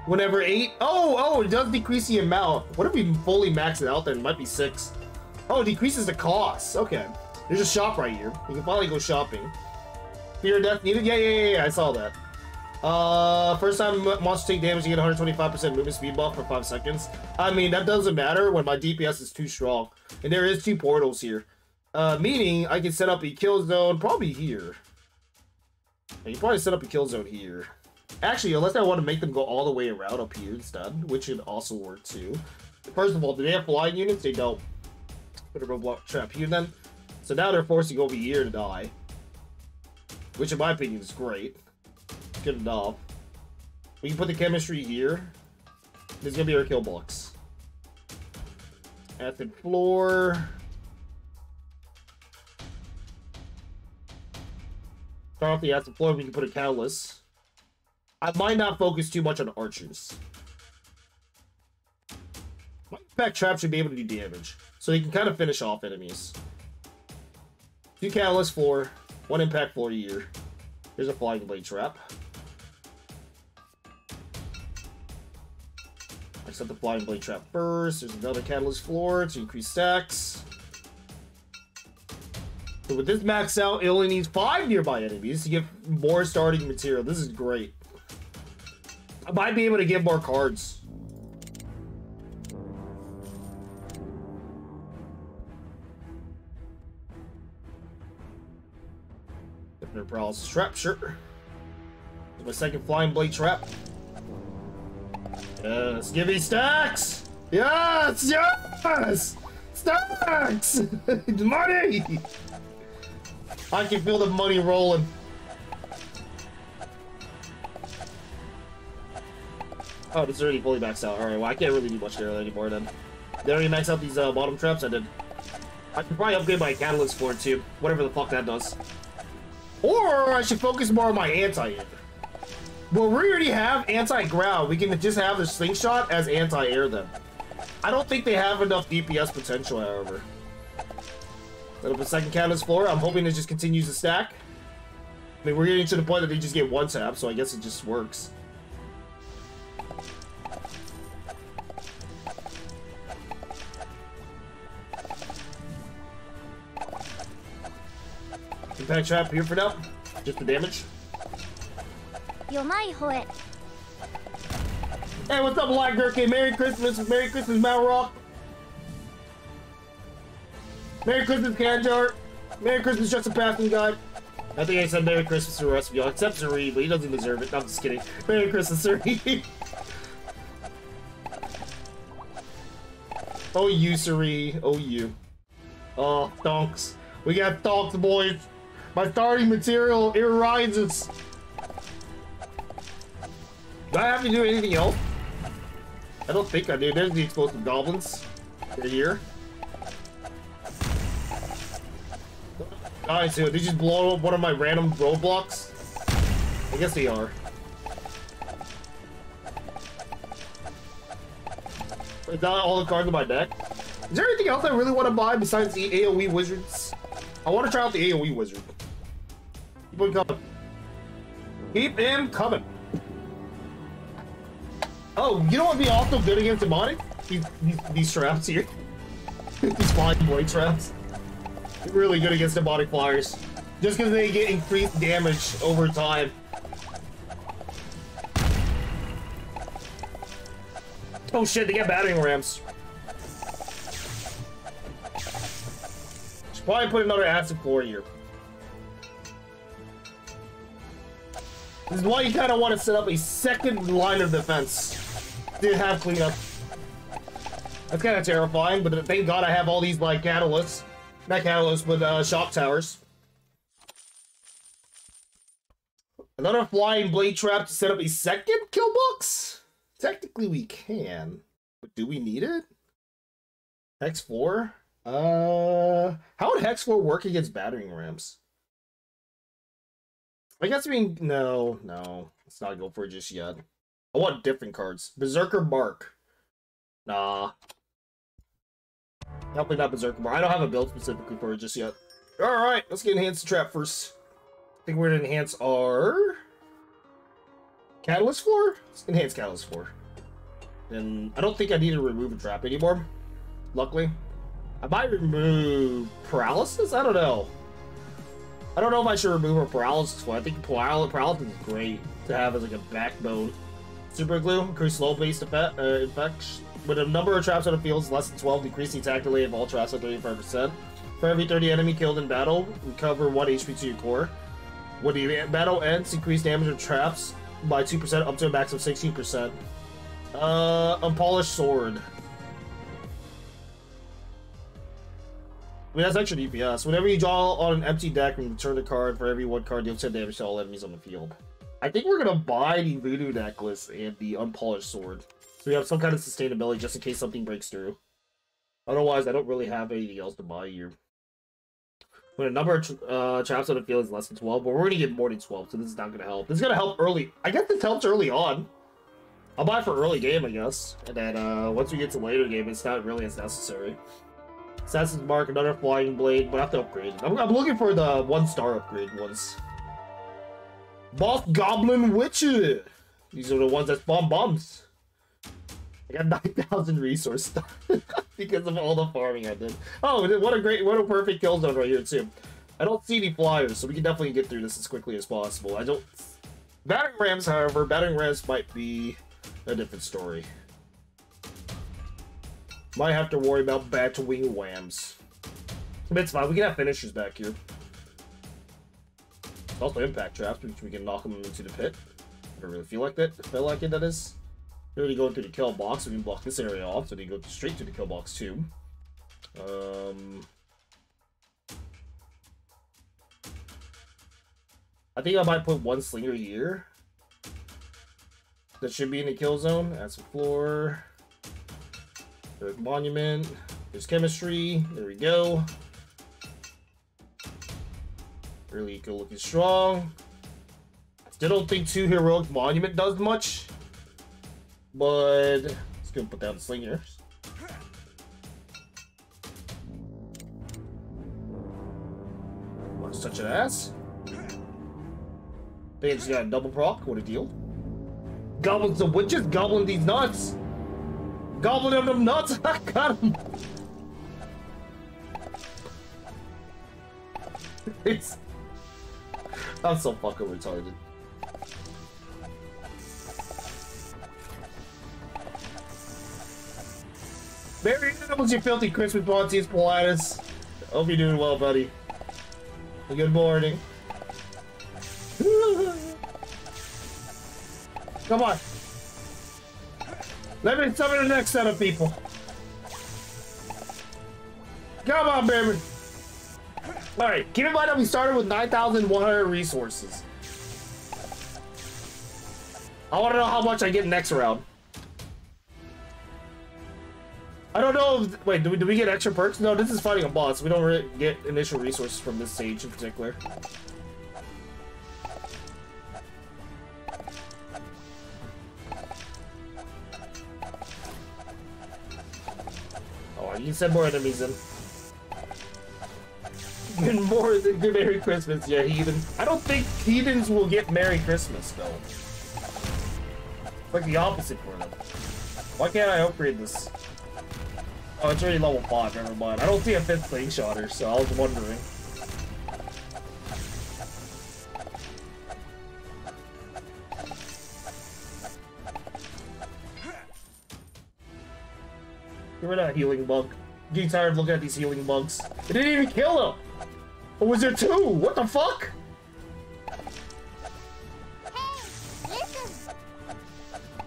Whenever 8... Oh, it does decrease the amount. What if we fully max it out then? It might be 6. Oh, it decreases the cost. Okay. There's a shop right here. We can finally go shopping. Fear of death needed? Yeah, I saw that. First time monsters take damage, you get 125% movement speed buff for 5 seconds. I mean, that doesn't matter when my DPS is too strong. And there is 2 portals here. Meaning, I can set up a kill zone probably here. You can probably set up a kill zone here. Actually, unless I want to make them go all the way around up here instead, which would also work too. First of all, do they have flying units? They don't. Put a roadblock trap here then. So now they're forcing over here to die. Which in my opinion is great. Good enough. We can put the chemistry here. This is gonna be our kill box. Acid Floor. Start off the Acid Floor, we can put a Catalyst. I might not focus too much on archers. My Impact Trap should be able to do damage. So they can kind of finish off enemies. 2 Catalyst Floor, 1 Impact Floor here. Here's a Flying Blade Trap. I set the Flying Blade Trap first. There's another Catalyst Floor to increase stacks. So with this maxed out, it only needs 5 nearby enemies to get more starting material. This is great. I might be able to get more cards. Definite Paralysis Trap, sure. My second Flying Blade Trap. Yes, give me stacks! Yes! Yes! Stacks! Money! I can feel the money rolling. Oh, this is already fully maxed out. Alright, well, I can't really do much there anymore then. Did I already max out these bottom traps? I did. I should probably upgrade my catalyst for it too. Whatever the fuck that does. Or I should focus more on my anti-air. Well, we already have anti-ground. We can just have the slingshot as anti-air then. I don't think they have enough DPS potential, however. Set up a second catalyst floor. I'm hoping it just continues to stack. I mean, we're getting to the point that they just get one tap, so I guess it just works. Impact trap here for now. Just the damage. Hey, what's up, Black Gherkin? Merry Christmas, Mount Rock. Merry Christmas, Kanjar. Merry Christmas, Just a Passing Guy. I think I said Merry Christmas to the rest of y'all, except Suri, but he doesn't deserve it. I'm just kidding. Merry Christmas, Suri. Oh, you, Suri. Oh, you. Oh, donks. We got donks, boys. My starting material, it rises. Do I have to do anything else? I don't think I do. There's the explosive goblins. They're here. Alright, so they just blow up one of my random roadblocks? I guess they are. Is that all the cards in my deck? Is there anything else I really want to buy besides the AoE wizards? I want to try out the AoE wizard. Keep him coming. Keep him coming. Oh, you know what would be also good against demonic? These traps here. These flying void traps. Really good against demonic flyers. Just because they get increased damage over time. Oh shit, they get battering rams. Should probably put another acid floor here. This is why you kind of want to set up a second line of defense to have cleanup. That's kind of terrifying, but thank God I have all these like catalysts. Not catalysts, but shock towers. Another flying blade trap to set up a second kill box? Technically we can, but do we need it? Hex 4? How would Hex 4 work against battering rams? I guess no, let's not go for it just yet. I want different cards. Berserker Mark. Nah. Definitely not Berserker Mark. I don't have a build specifically for it just yet. Alright, let's get enhanced trap first. I think we're gonna enhance our Catalyst floor? Let's enhance Catalyst floor. And I don't think I need to remove a trap anymore. Luckily. I might remove paralysis? I don't know. I don't know if I should remove a paralysis floor. I think paralysis is great to have as like a backbone. Super glue, increase slow-based effects. With a number of traps on the field is less than 12, decrease the attack delay of all traps by 35%. For every 30 enemy killed in battle, recover 1 HP to your core. When the battle ends, increase damage of traps by 2% up to a max of 16%. Unpolished sword. I mean, that's extra DPS. Whenever you draw on an empty deck and return a card, for every 1 card, deal 10 damage to all enemies on the field. I think we're gonna buy the Voodoo Necklace and the Unpolished Sword. So we have some kind of sustainability just in case something breaks through. Otherwise, I don't really have anything else to buy here. When a number of traps on the field is less than 12, but we're gonna get more than 12, so this is not gonna help. This is gonna help early. I guess this helps early on. I'll buy for early game, I guess. And then once we get to later game, it's not really as necessary. Assassin's Mark, another flying blade, but I have to upgrade it. I'm looking for the 1-star upgrade ones. Boss Goblin Witcher. These are the ones that spawn bombs. I got 9,000 resource stuff because of all the farming I did. Oh, what a perfect kill zone right here too. I don't see any flyers, so we can definitely get through this as quickly as possible. I don't. Battering rams, however, battering rams might be a different story. Might have to worry about Batwing Whams. But it's fine. We can have finishers back here. Also impact traps, which we can knock them into the pit. I don't really feel like that. Feel like it, that is. They're already going through the kill box, so we can block this area off, so they go straight to the kill box too. I think I might put 1 slinger here. That should be in the kill zone. Add some floor. Monument. There's chemistry. There we go. Really good looking strong. Still don't think 2 heroic monument does much. But let's go put down the sling here. Want to touch an ass? They just got a double proc. What a deal. Goblins and witches, gobbling these nuts. Gobbling them nuts. I got him. I'm so fucking retarded. Merry Christmas, you filthy Christmas Pontius Pilatus. Hope you're doing well, buddy. Good morning. Come on. Let me summon the next set of people. Come on, baby. Alright, keep in mind that we started with 9,100 resources. I want to know how much I get next round. I don't know if, wait, do we get extra perks? No, this is fighting a boss. We don't really get initial resources from this stage in particular. Oh, you can send more enemies in. Good morning, good Merry Christmas, yeah, heathen. I don't think heathens will get Merry Christmas, though. It's like the opposite for them. Why can't I upgrade this? Oh, it's already level 5, never mind. I don't see a 5th slingshotter, so I was wondering. Get rid of that healing bug. I'm getting tired of looking at these healing bugs. It didn't even kill him! Or was there 2? What the fuck?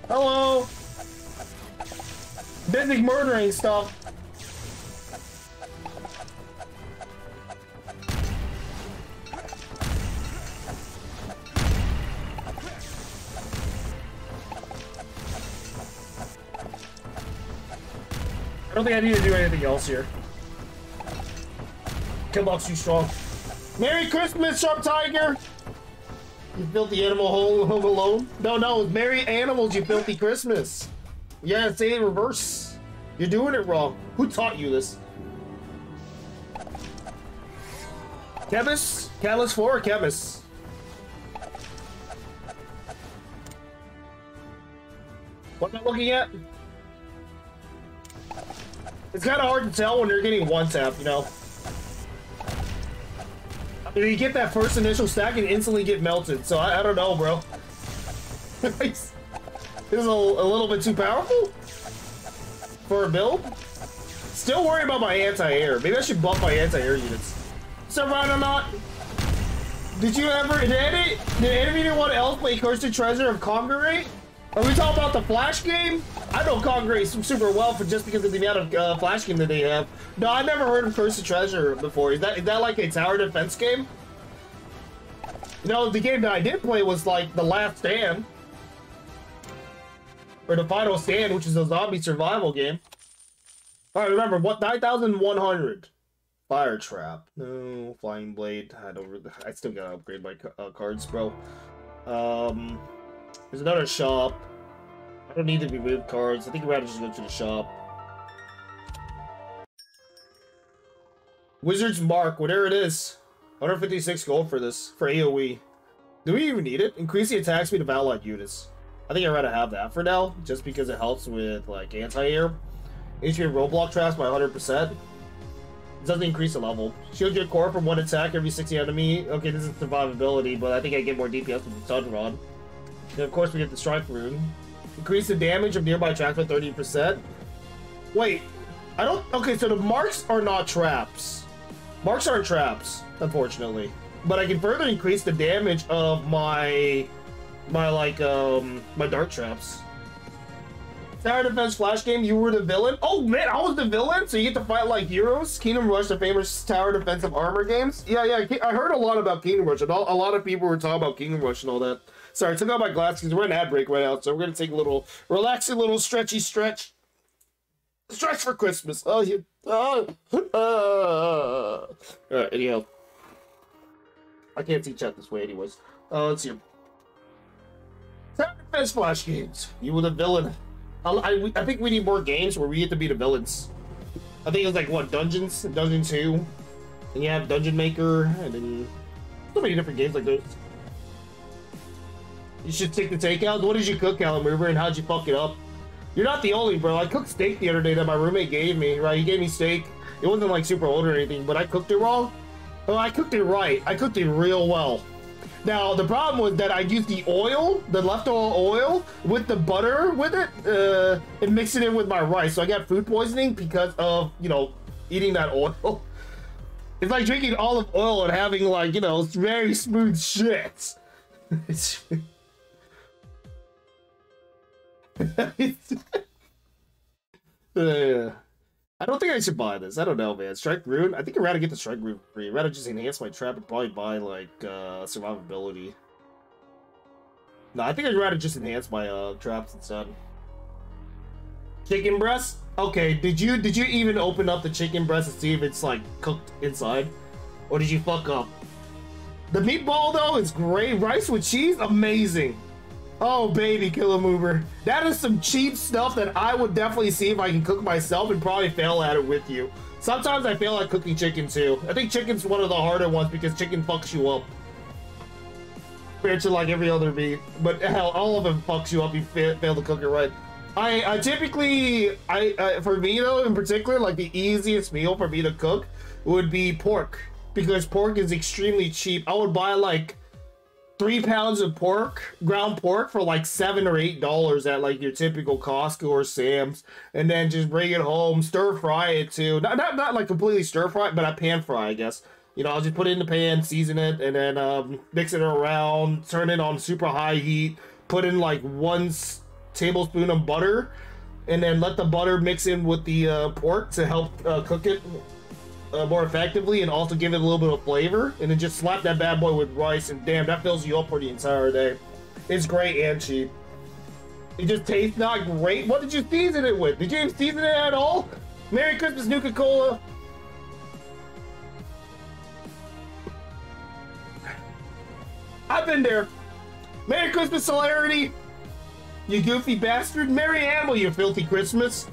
Hello! Busy murdering stuff. I don't think I need to do anything else here. Killbox too strong. Merry Christmas, Sharp Tiger! You filthy animal home alone? No, it's Merry Animals, you filthy Christmas. Yeah, say it in reverse. You're doing it wrong. Who taught you this? Chemist? Catalyst 4 or Chemist? What am I looking at? It's kind of hard to tell when you're getting one tap, you know? I mean, you get that first initial stack and instantly get melted, so I don't know, bro. This is a little bit too powerful for a build. Still worried about my anti-air. Maybe I should buff my anti-air units. Survive or not? Did anyone else play Cursed Treasure of Congregate? Are we talking about the Flash game? I know Congregate super well for just because of the amount of Flash game that they have. No, I never heard of Cursed Treasure before. Is that like a tower defense game? You know, the game that I did play was like The Last Stand. Or The Final Stand, which is a zombie survival game. Alright, remember, what, 9,100. Fire Trap. No, Flying Blade. I still gotta upgrade my cards, bro. There's another shop. I don't need to remove cards. I think we'd rather just go to the shop. Wizard's Mark, whatever it is. 156 gold for this, for AoE. Do we even need it? Increase the attack speed of allied units. I think I'd rather have that for now, just because it helps with, like, anti-air. HP roadblock traps by 100%. It doesn't increase the level. Shield your core from one attack every 60 enemy. Okay, this is survivability, but I think I get more DPS with the Stun Rod. And of course we get the Strike Rune. Increase the damage of nearby traps by 30%. Wait, I don't... Okay, so the marks are not traps. Marks aren't traps, unfortunately. But I can further increase the damage of my dart traps. Tower Defense Flash game, you were the villain? Oh man, I was the villain? So you get to fight like heroes? Kingdom Rush, the famous tower defensive armor games? Yeah, I heard a lot about Kingdom Rush, and a lot of people were talking about Kingdom Rush and all that. Sorry, I took out my glasses because we're in ad break right now, so we're gonna take a little, relaxing little stretchy stretch. Stretch for Christmas. Oh, Alright, anyhow. I can't see chat this way anyways. Let's see. Time to fence flash games. You were the villain. I think we need more games where we get to be the villains. I think it was like, what, Dungeons? Dungeon 2. And you have Dungeon Maker, and then so many different games like those. You should take the takeout. What did you cook, Alan Mover, and how'd you fuck it up? You're not the only, bro. I cooked steak the other day that my roommate gave me, right? He gave me steak. It wasn't like super old or anything, but I cooked it wrong. Oh, I cooked it right. I cooked it real well. Now, the problem was that I used the oil, the leftover oil, with the butter with it, and mixed it in with my rice. So I got food poisoning because of, you know, eating that oil. It's like drinking olive oil and having, like, you know, very smooth shit. I don't think I should buy this. I don't know, man. Strike Rune? I think I'd rather get the Strike Rune free. I'd rather just enhance my trap and probably buy, like, survivability. No, I think I'd rather just enhance my, traps instead. Chicken breast? Okay, did you even open up the chicken breast and see if it's, like, cooked inside? Or did you fuck up? The meatball, though, is great. Rice with cheese? Amazing. Oh, baby, Killer Mover. That is some cheap stuff that I would definitely see if I can cook myself and probably fail at it with you. Sometimes I fail at cooking chicken, too. I think chicken's one of the harder ones because chicken fucks you up. Compared to, like, every other meat. But, hell, all of them fucks you up if you fail to cook it right. I typically, for me, though, in particular, like, the easiest meal for me to cook would be pork. Because pork is extremely cheap. I would buy, like, 3 pounds of pork, ground pork, for like $7 or $8 at like your typical Costco or Sam's, and then just bring it home, stir fry it too. Not like completely stir fry, but I pan fry, I guess. You know, I'll just put it in the pan, season it, and then mix it around, turn it on super high heat, put in like 1 tablespoon of butter, and then let the butter mix in with the pork to help cook it more effectively and also give it a little bit of flavor, and then just slap that bad boy with rice, and damn, that fills you up for the entire day. It's great and cheap. It just tastes not great. What did you season it with? Did you even season it at all? Merry Christmas, Nuka-Cola. I've been there. Merry Christmas, Celerity. You goofy bastard. Merry Animal, you filthy Christmas.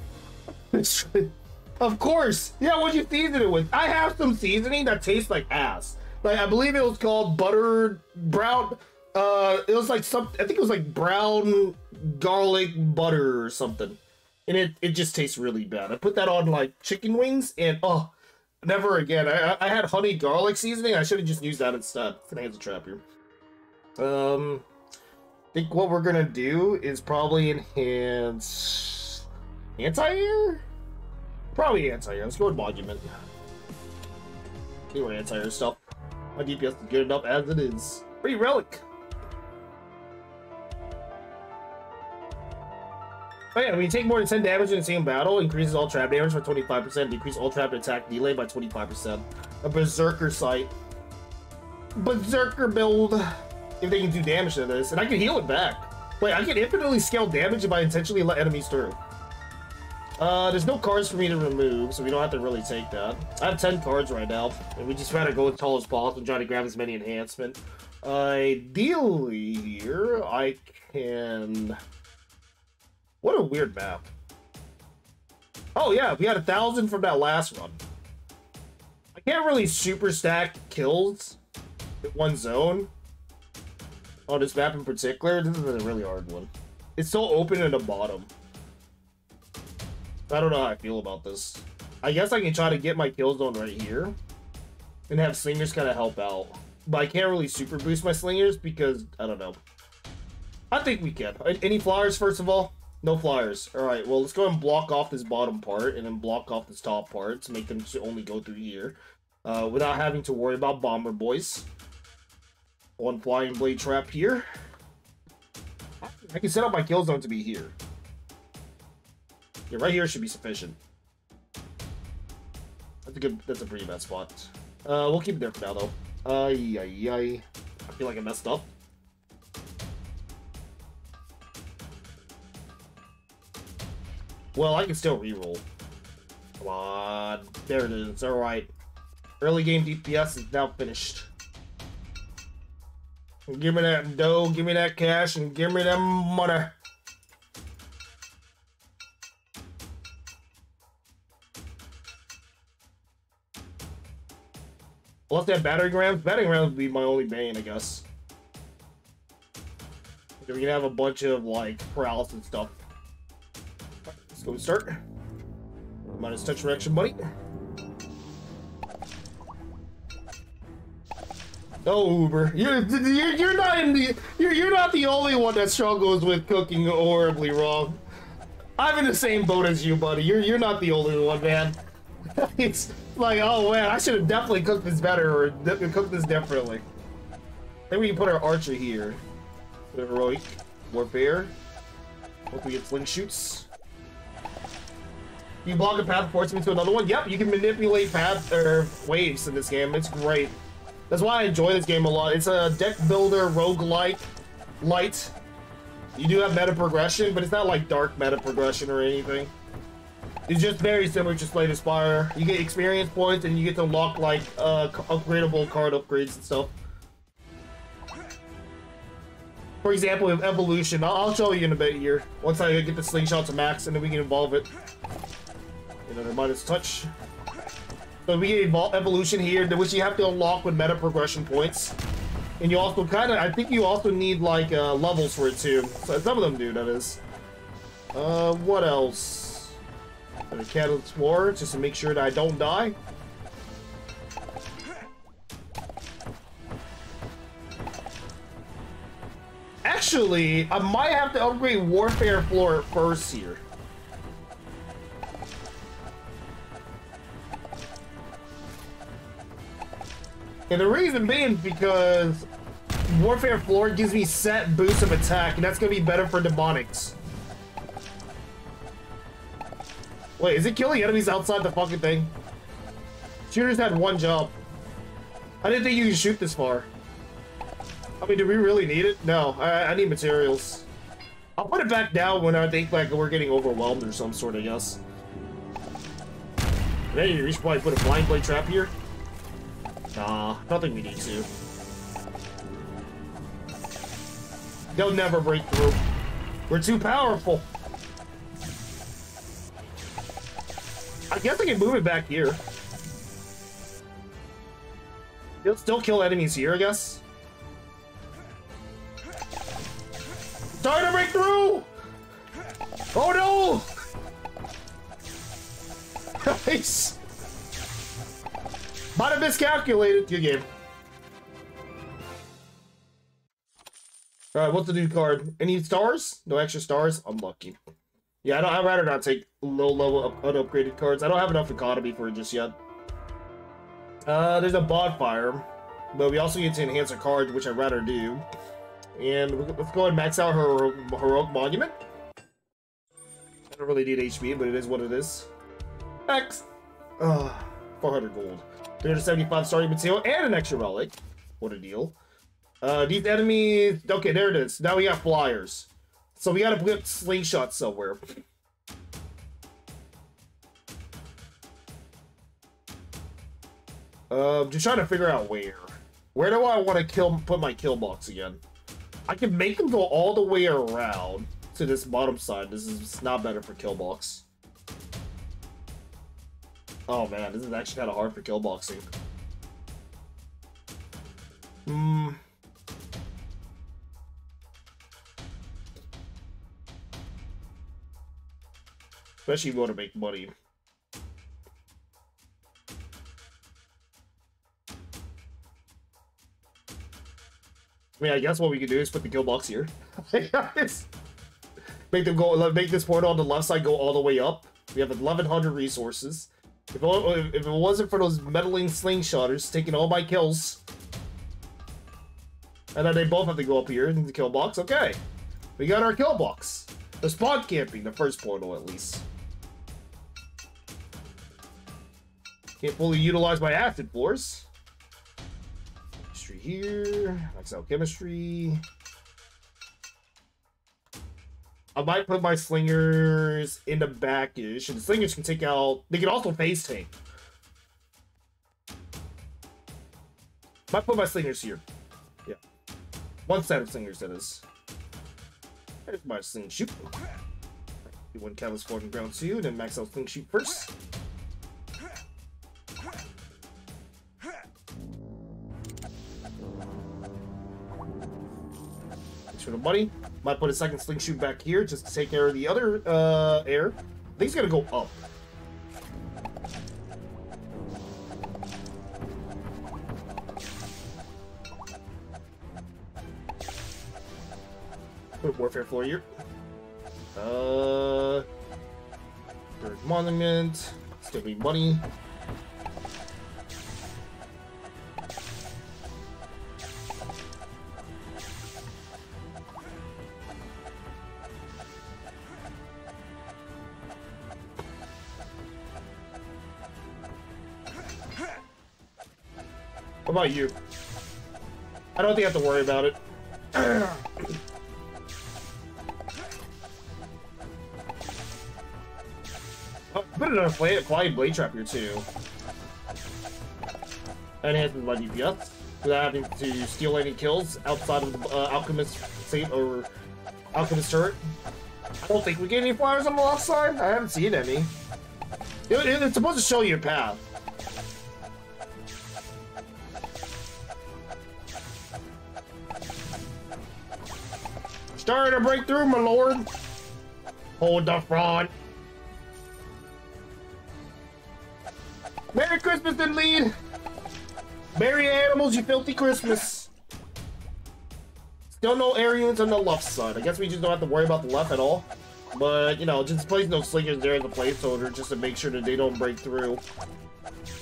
Of course. Yeah, what'd you season it with? I have some seasoning that tastes like ass. Like, I believe it was called buttered brown. It was like some, I think it was like brown garlic butter or something. And it just tastes really bad. I put that on like chicken wings and oh, never again. I had honey garlic seasoning. I should have just used that instead. It's an answer trap here. I think what we're gonna do is probably enhance anti-air? Probably anti-air. Let's go with monument. Anyway, anti-air stuff. My DPS is good enough as it is. Free relic. Oh yeah, when you take more than 10 damage in the same battle, increases all trap damage by 25%, decrease all trap attack delay by 25%. A berserker sight. Berserker build. If they can do damage to this, and I can heal it back. Wait, I can infinitely scale damage if I intentionally let enemies through. There's no cards for me to remove, so we don't have to really take that. I have 10 cards right now, and we just try to go as tall as possible and try to grab as many enhancement. Ideally here, I can... What a weird map. Oh yeah, we had 1,000 from that last run. I can't really super stack kills in one zone. On this map in particular, this is a really hard one. It's so open at the bottom. I don't know how I feel about this. I guess I can try to get my kill zone right here and have slingers kind of help out. But I can't really super boost my slingers because, I don't know. I think we can. Any flyers, first of all? No flyers. Alright, well, let's go and block off this bottom part and then block off this top part to make them only go through here without having to worry about bomber boys. One flying blade trap here. I can set up my kill zone to be here. Yeah, right here should be sufficient. That's a pretty bad spot. We'll keep it there for now though. I feel like I messed up. Well, I can still reroll. Come on. There it is. Alright. Early game DPS is now finished. Give me that dough, give me that cash, and give me that money. Plus that battering rams. Battering rams would be my only bane, I guess. We can have a bunch of like paralysis and stuff. Right, let's go and start. Minus touch reaction, buddy. No, Uber. You're not in the you're not the only one that struggles with cooking horribly wrong. I'm in the same boat as you, buddy. You're not the only one, man. It's like, oh man, I should have definitely cooked this better or cooked this differently. Then we can put our archer here. The heroic warfare. Hope we get sling shoots. You block a path forcing me to another one. Yep, you can manipulate path or waves in this game. It's great. That's why I enjoy this game a lot. It's a deck builder, roguelike, light. You do have meta progression, but it's not like dark meta progression or anything. It's just very similar to Spire. You get experience points and you get to unlock like upgradable card upgrades and stuff. For example, with evolution, I'll show you in a bit here. Once I get the slingshot to max, and then we can evolve it. Another minus touch. So we get evolution here, which you have to unlock with meta progression points. And you also I think you also need like levels for it too. So some of them do, that is. What else? A cat explorer, just to make sure that I don't die. Actually, I might have to upgrade warfare floor first here. And the reason being because warfare floor gives me set boost of attack, and that's gonna be better for demonics. Wait, is it killing enemies outside the fucking thing? Shooters had one job. I didn't think you could shoot this far. I mean, do we really need it? No, I need materials. I'll put it back down when I think like we're getting overwhelmed or some sort, I guess. Hey, we should probably put a blind blade trap here. Nah, I don't think we need to. They'll never break through. We're too powerful. I guess I can move it back here. He'll still kill enemies here, I guess. Starting to break through! Oh no! Nice! Might have miscalculated. Good game. Alright, what's the new card? Any stars? No extra stars? Unlucky. Yeah, I'd rather not take low-level unupgraded cards. I don't have enough economy for it just yet. There's a bonfire, but we also need to enhance our cards, which I'd rather do. And let's go ahead and max out her heroic monument. I don't really need HP, but it is what it is. X. 400 gold. 375 starting material and an extra relic. What a deal. These enemies. Okay, there it is. Now we got flyers. So we gotta put slingshots somewhere. Just trying to figure out where. Where do I want to put my kill box again? I can make them go all the way around to this bottom side. This is not better for kill box. Oh man, this is actually kind of hard for kill boxing. Especially if you want to make money. I mean, I guess what we could do is put the kill box here. Make them go. Make this portal on the left side go all the way up. We have 1,100 resources. If it wasn't for those meddling slingshotters taking all my kills, and then they both have to go up here in the kill box. Okay, we got our kill box. The spawn camping, the first portal at least. Can't fully utilize my acid floors. Chemistry here. Max out chemistry. I might put my slingers in the back-ish, and the slingers can take out... They can also phase tank. Might put my slingers here. Yeah. One set of slingers, that is. There's my sling shoot. Do one catalyst floating ground 2, then max out sling shoot first. Thanks for the money. Might put a second sling shoot back here just to take care of the other air. I think he's gonna go up. Put a warfare floor here. Third monument. Still need money. What about you? I don't think I have to worry about it. Put it on a flying blade trap here too. Enhances my DPS without having to steal any kills outside of the alchemist safe or alchemist turret. I don't think we get any flyers on the left side. I haven't seen any. It's supposed to show you a path. Starting to break through, my lord. Hold the front. Merry Christmas and lead. Merry animals, you filthy Christmas. Still no air units on the left side. I guess we just don't have to worry about the left at all. But, you know, just place no slingers there as a placeholder just to make sure that they don't break through.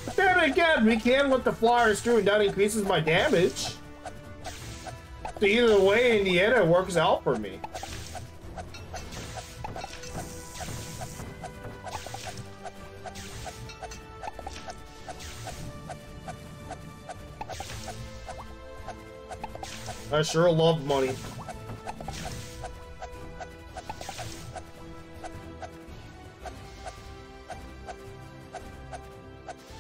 But then again, we can let the flyers through and that increases my damage. So either way, in the end, it works out for me. I sure love money.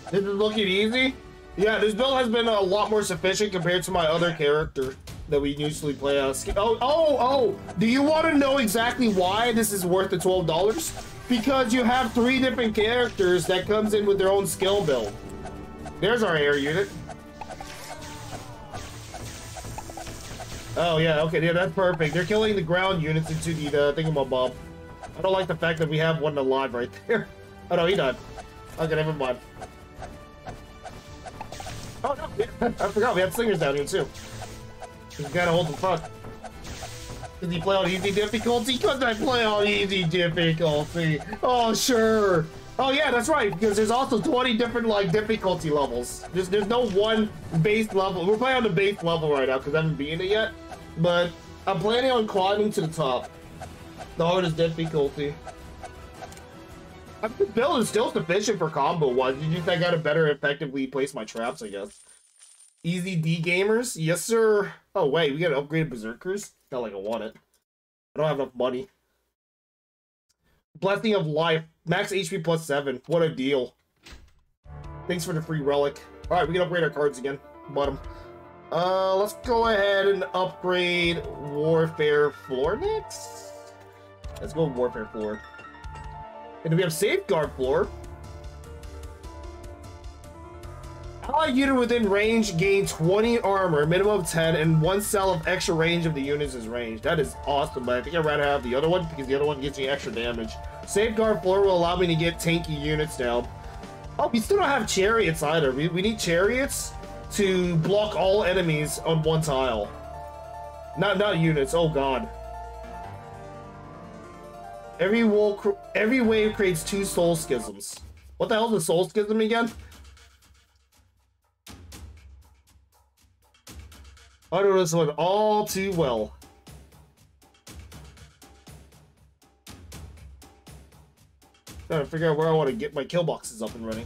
This is looking easy. Yeah, this build has been a lot more sufficient compared to my other character that we usually play on. Oh! Do you want to know exactly why this is worth the $12? Because you have 3 different characters that comes in with their own skill build. There's our air unit. Oh yeah, okay, yeah, that's perfect. They're killing the ground units into the thingamabob. I don't like the fact that we have one alive right there. Oh no, he died. Okay, never mind. Oh no, I forgot we had slingers down here too. You gotta hold the fuck. Did he play on easy difficulty? Because I play on easy difficulty. Oh sure. Oh yeah, that's right, because there's also 20 different like difficulty levels. There's no one base level. We're playing on the base level right now because I haven't beaten it yet. But I'm planning on climbing to the top. The hardest difficulty. I mean, the build is still sufficient for combo wise. You just I gotta better effectively place my traps, I guess. Easy D gamers? Yes sir. Oh wait, we got upgraded berserkers? Not like I want it. I don't have enough money. Blessing of Life. Max HP plus 7. What a deal. Thanks for the free relic. Alright, we can upgrade our cards again. Bottom. Let's go ahead and upgrade Warfare Floor next. Let's go Warfare Floor. And we have Safeguard Floor. Allied unit within range gain 20 armor, minimum of 10, and 1 cell of extra range of the units is range. That is awesome, but I think I'd rather have the other one because the other one gives me extra damage. Safeguard Floor will allow me to get tanky units down. Oh, we still don't have chariots either. We need chariots to block all enemies on one tile. Not units, oh god. Every wave creates 2 soul schisms. What the hell is a soul schism again? I know this one all too well. Trying to figure out where I want to get my kill boxes up and running.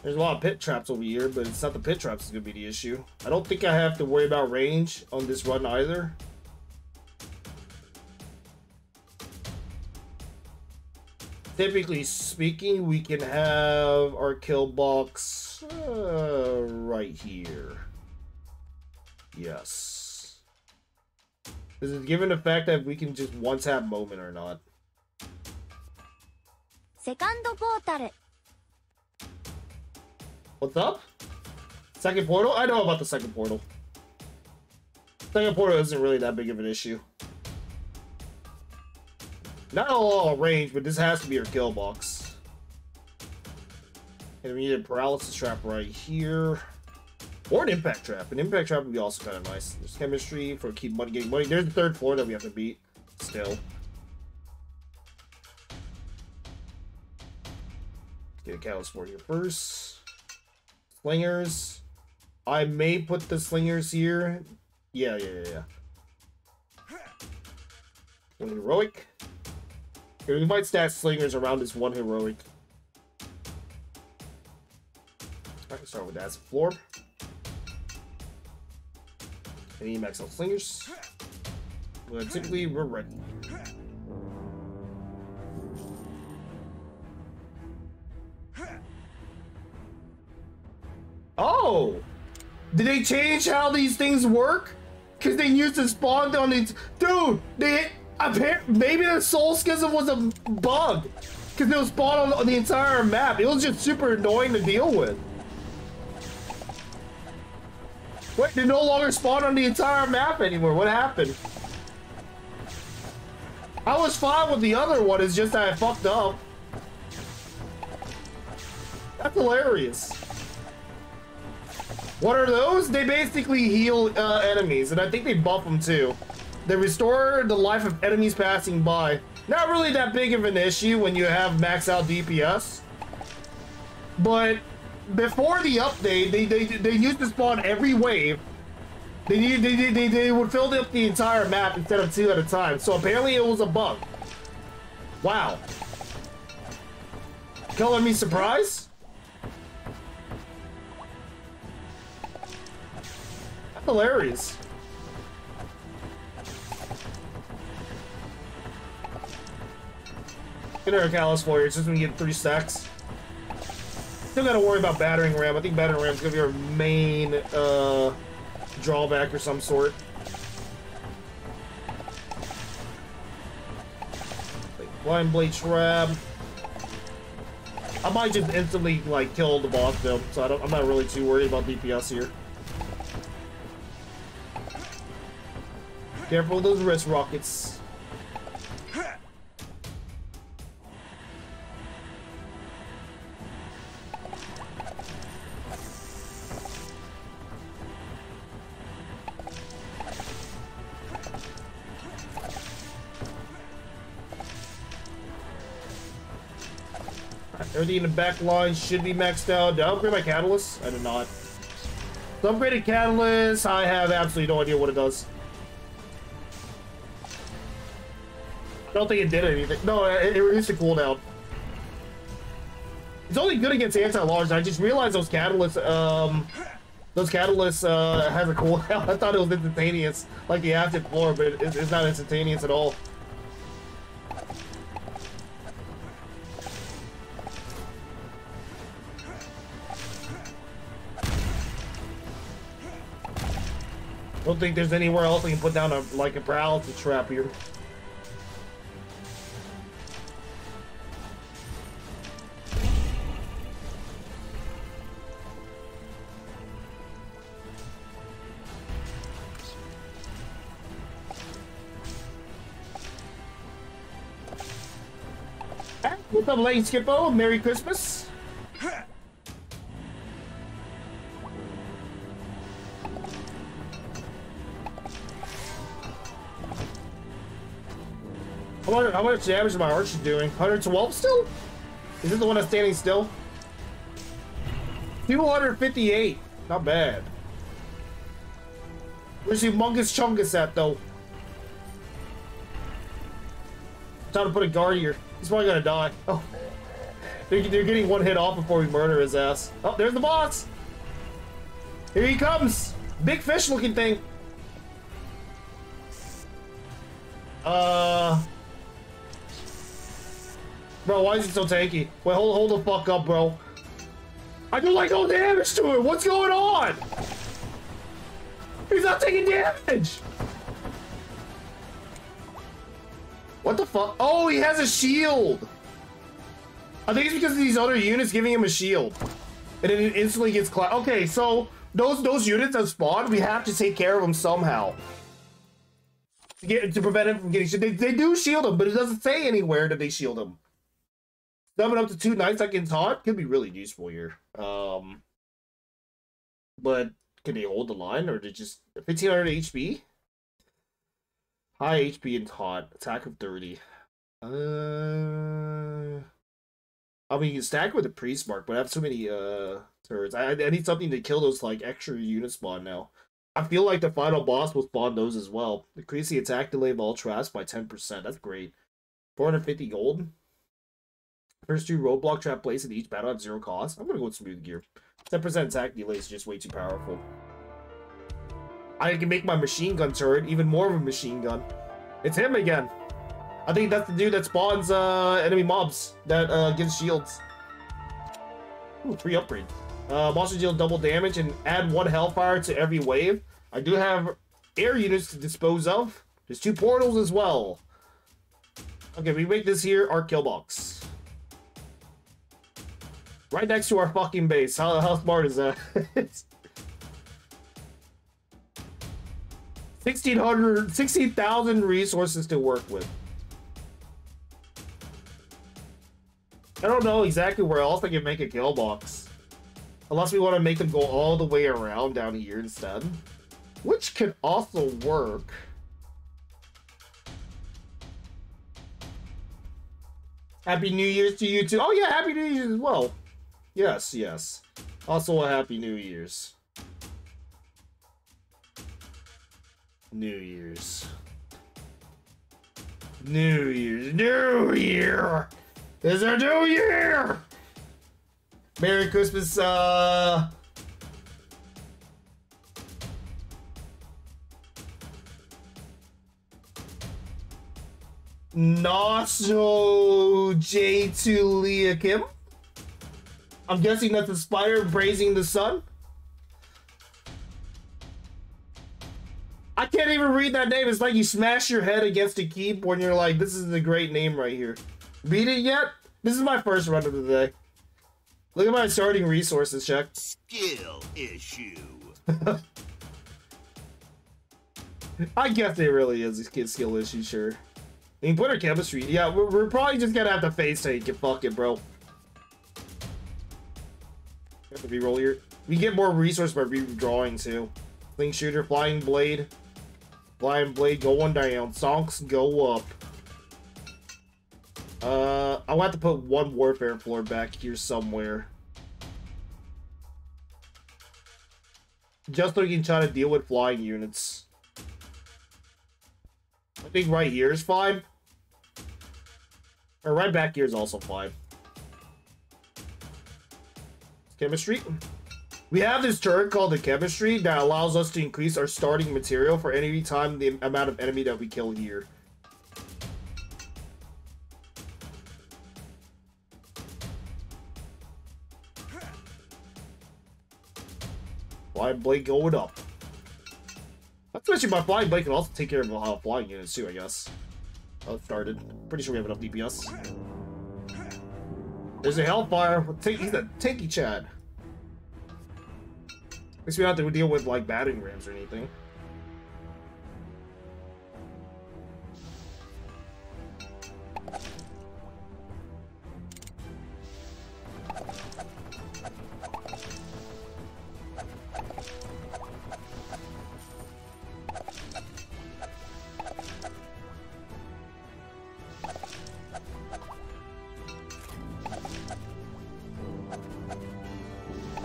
There's a lot of pit traps over here, but it's not the pit traps that's going to be the issue. I don't think I have to worry about range on this run either. Typically speaking, we can have our kill box right here. Yes. Does it given the fact that we can just one tap moment or not? Second portal. What's up? Second portal? I know about the second portal. Second portal isn't really that big of an issue. Not all range, but this has to be our kill box. And we need a paralysis trap right here. Or an impact trap. An impact trap would be also kind of nice. There's chemistry for keep money getting money. There's the third floor that we have to beat. Still. Get a catalyst for here first. Slingers. I may put the slingers here. Yeah. One heroic. Okay, we might stack slingers around this one heroic. Alright, start with that as a floor. Any max out slingers. But typically we're ready. Oh! Did they change how these things work? Because they used to spawn on these. Dude, maybe the soul schism was a bug. Because it was spawned on the entire map. It was just super annoying to deal with. Wait, they no longer spawn on the entire map anymore. What happened? I was fine with the other one, it's just that I fucked up. That's hilarious. What are those? They basically heal enemies, and I think they buff them too. They restore the life of enemies passing by. Not really that big of an issue when you have max out DPS. But before the update, they used to spawn every wave. They would fill up the entire map instead of 2 at a time. So apparently it was a bug. Wow. Color me surprised? That's hilarious. Get our catalyst for you, just when we get 3 stacks. Still gotta worry about battering ram. I think battering ram's gonna be our main drawback or some sort. Blind blade trap. I might just instantly like kill the boss though, so I'm not really too worried about DPS here. Careful with those wrist rockets. Everything in the back line should be maxed out. Did I upgrade my catalyst? I did not. The upgraded catalyst, I have absolutely no idea what it does. I don't think it did anything. No, it reduced the cooldown. It's only good against anti-large. I just realized those catalysts have a cooldown. I thought it was instantaneous, like the active floor, but it's not instantaneous at all. I don't think there's anywhere else I can put down a paralysis trap here. What's up, Lane Skippo? Merry Christmas. How much damage is my archer doing? 112 still? Is this the one that's standing still? 258. Not bad. Where's Humongous Chungus at, though? Time to put a guard here. He's probably gonna die. Oh. They're getting one hit off before we murder his ass. Oh, there's the boss! Here he comes! Big fish looking thing. Bro, why is he so tanky? Wait, hold the fuck up, bro. I do like no damage to it. What's going on? He's not taking damage. What the fuck? Oh, he has a shield. I think it's because of these other units giving him a shield. And then it instantly gets clapped. Okay, so those units that spawn, we have to take care of them somehow. To prevent him from getting shielded. They do shield him, but it doesn't say anywhere that they shield him. Summon up to 2 knights I can taunt could be really useful here. But can they hold the line or they just 1500 HP? High HP and taunt. Attack of 30. I mean, you can stack with the priest mark, but I have so many turrets. I need something to kill those like extra unit spawn now. I feel like the final boss will spawn those as well. Decrease the attack delay of all traps by 10%. That's great. 450 gold. First 2 roadblock trap placed in each battle have 0 cost. I'm gonna go with smooth gear. 10% attack delay is just way too powerful. I can make my machine gun turret even more of a machine gun. It's him again. I think that's the dude that spawns enemy mobs that gives shields. Ooh, free upgrade. Monster deal double damage and add 1 hellfire to every wave. I do have air units to dispose of. There's 2 portals as well. Okay, we make this here our kill box. Right next to our fucking base. How smart is that? 16,000 resources to work with. I don't know exactly where else I can make a kill box. Unless we want to make them go all the way around down here instead. Which could also work. Happy New Year's to you too. Oh yeah, Happy New Year's as well. Yes, yes. Also a Happy New Year's. New Year's. New Year's. New Year! It's a new year! Merry Christmas, Naso J2 Leah Kim. I'm guessing that's the Spire Brazing the Sun. I can't even read that name. It's like you smash your head against a keyboard and you're like, this is a great name right here. Beat it yet? This is my first run of the day. Look at my starting resources check. Skill issue. I guess it really is a kid skill issue, sure. I mean, Glitter Chemistry. Yeah, we're probably just gonna have to face tank it. Fuck it, bro. Have to reroll here. We get more resource by redrawing too. Sling Shooter, Flying Blade. Flying Blade going down. Sonks go up. I'll have to put 1 Warfare floor back here somewhere. Just so you can try to deal with flying units. I think right here is fine. Or right back here is also fine. Chemistry. We have this turret called the Chemistry that allows us to increase our starting material for any time the amount of enemy that we kill here. Flying Blade going up. Especially my Flying Blade can also take care of flying units too, I guess. Oh, it started. Pretty sure we have enough DPS. There's a Hellfire. He's a tanky Chad. At least we don't have to deal with like battering rams or anything.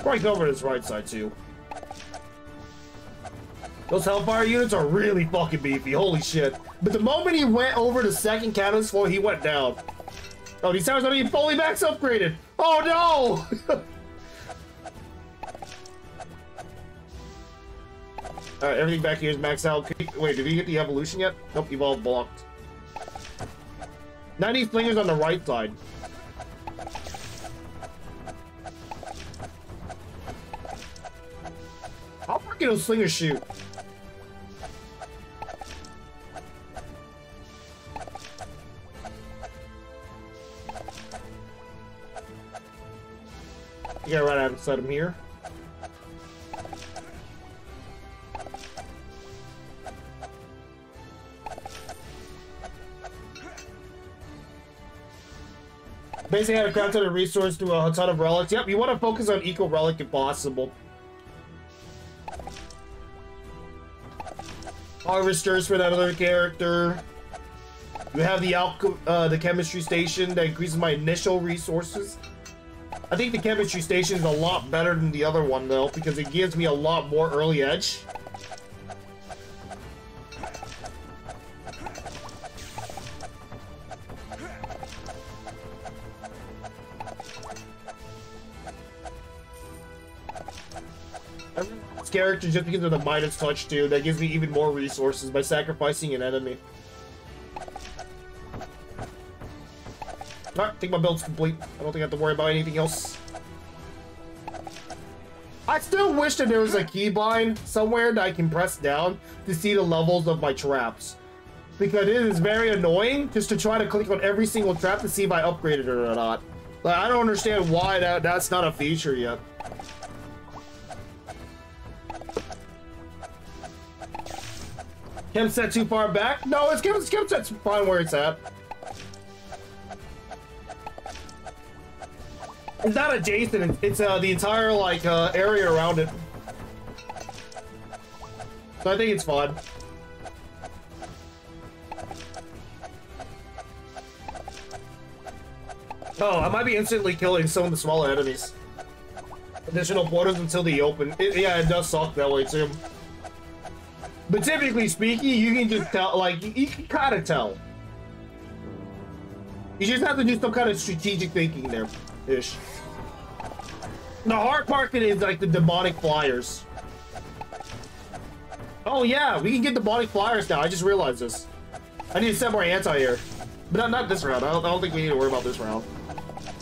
Right over this right side too. Those Hellfire units are really fucking beefy, holy shit. But the moment he went over the second cannon's floor, he went down. Oh, these towers don't even fully max upgraded. Oh no! Alright, everything back here is maxed out. Wait, did we get the evolution yet? Nope, evolve blocked. 90 slingers on the right side. it'll sling or shoot. You gotta run outside him here. Basically, have a crap ton of resource to a ton of relics. Yep, you want to focus on eco relic if possible. Harvesters for that other character. You have the chemistry station that increases my initial resources. I think the chemistry station is a lot better than the other one though, because it gives me a lot more early edge. This character, just because of the Midas touch too, that gives me even more resources by sacrificing an enemy. Alright, I think my build's complete. I don't think I have to worry about anything else. I still wish that there was a keybind somewhere that I can press down to see the levels of my traps. Because it is very annoying just to try to click on every single trap to see if I upgraded it or not. Like, I don't understand why that's not a feature yet. Chem set too far back? No, it's chem set's fine where it's at. It's not adjacent, it's the entire like area around it. So I think it's fun. Oh, I might be instantly killing some of the smaller enemies. Additional portals until they open. Yeah, it does suck that way too. But typically speaking, you can just tell, like, you can kind of tell. You just have to do some kind of strategic thinking there-ish. The hard part is like the demonic flyers. Oh yeah, we can get demonic flyers now. I just realized this. I need to set more anti-air. But not this round. I don't think we need to worry about this round.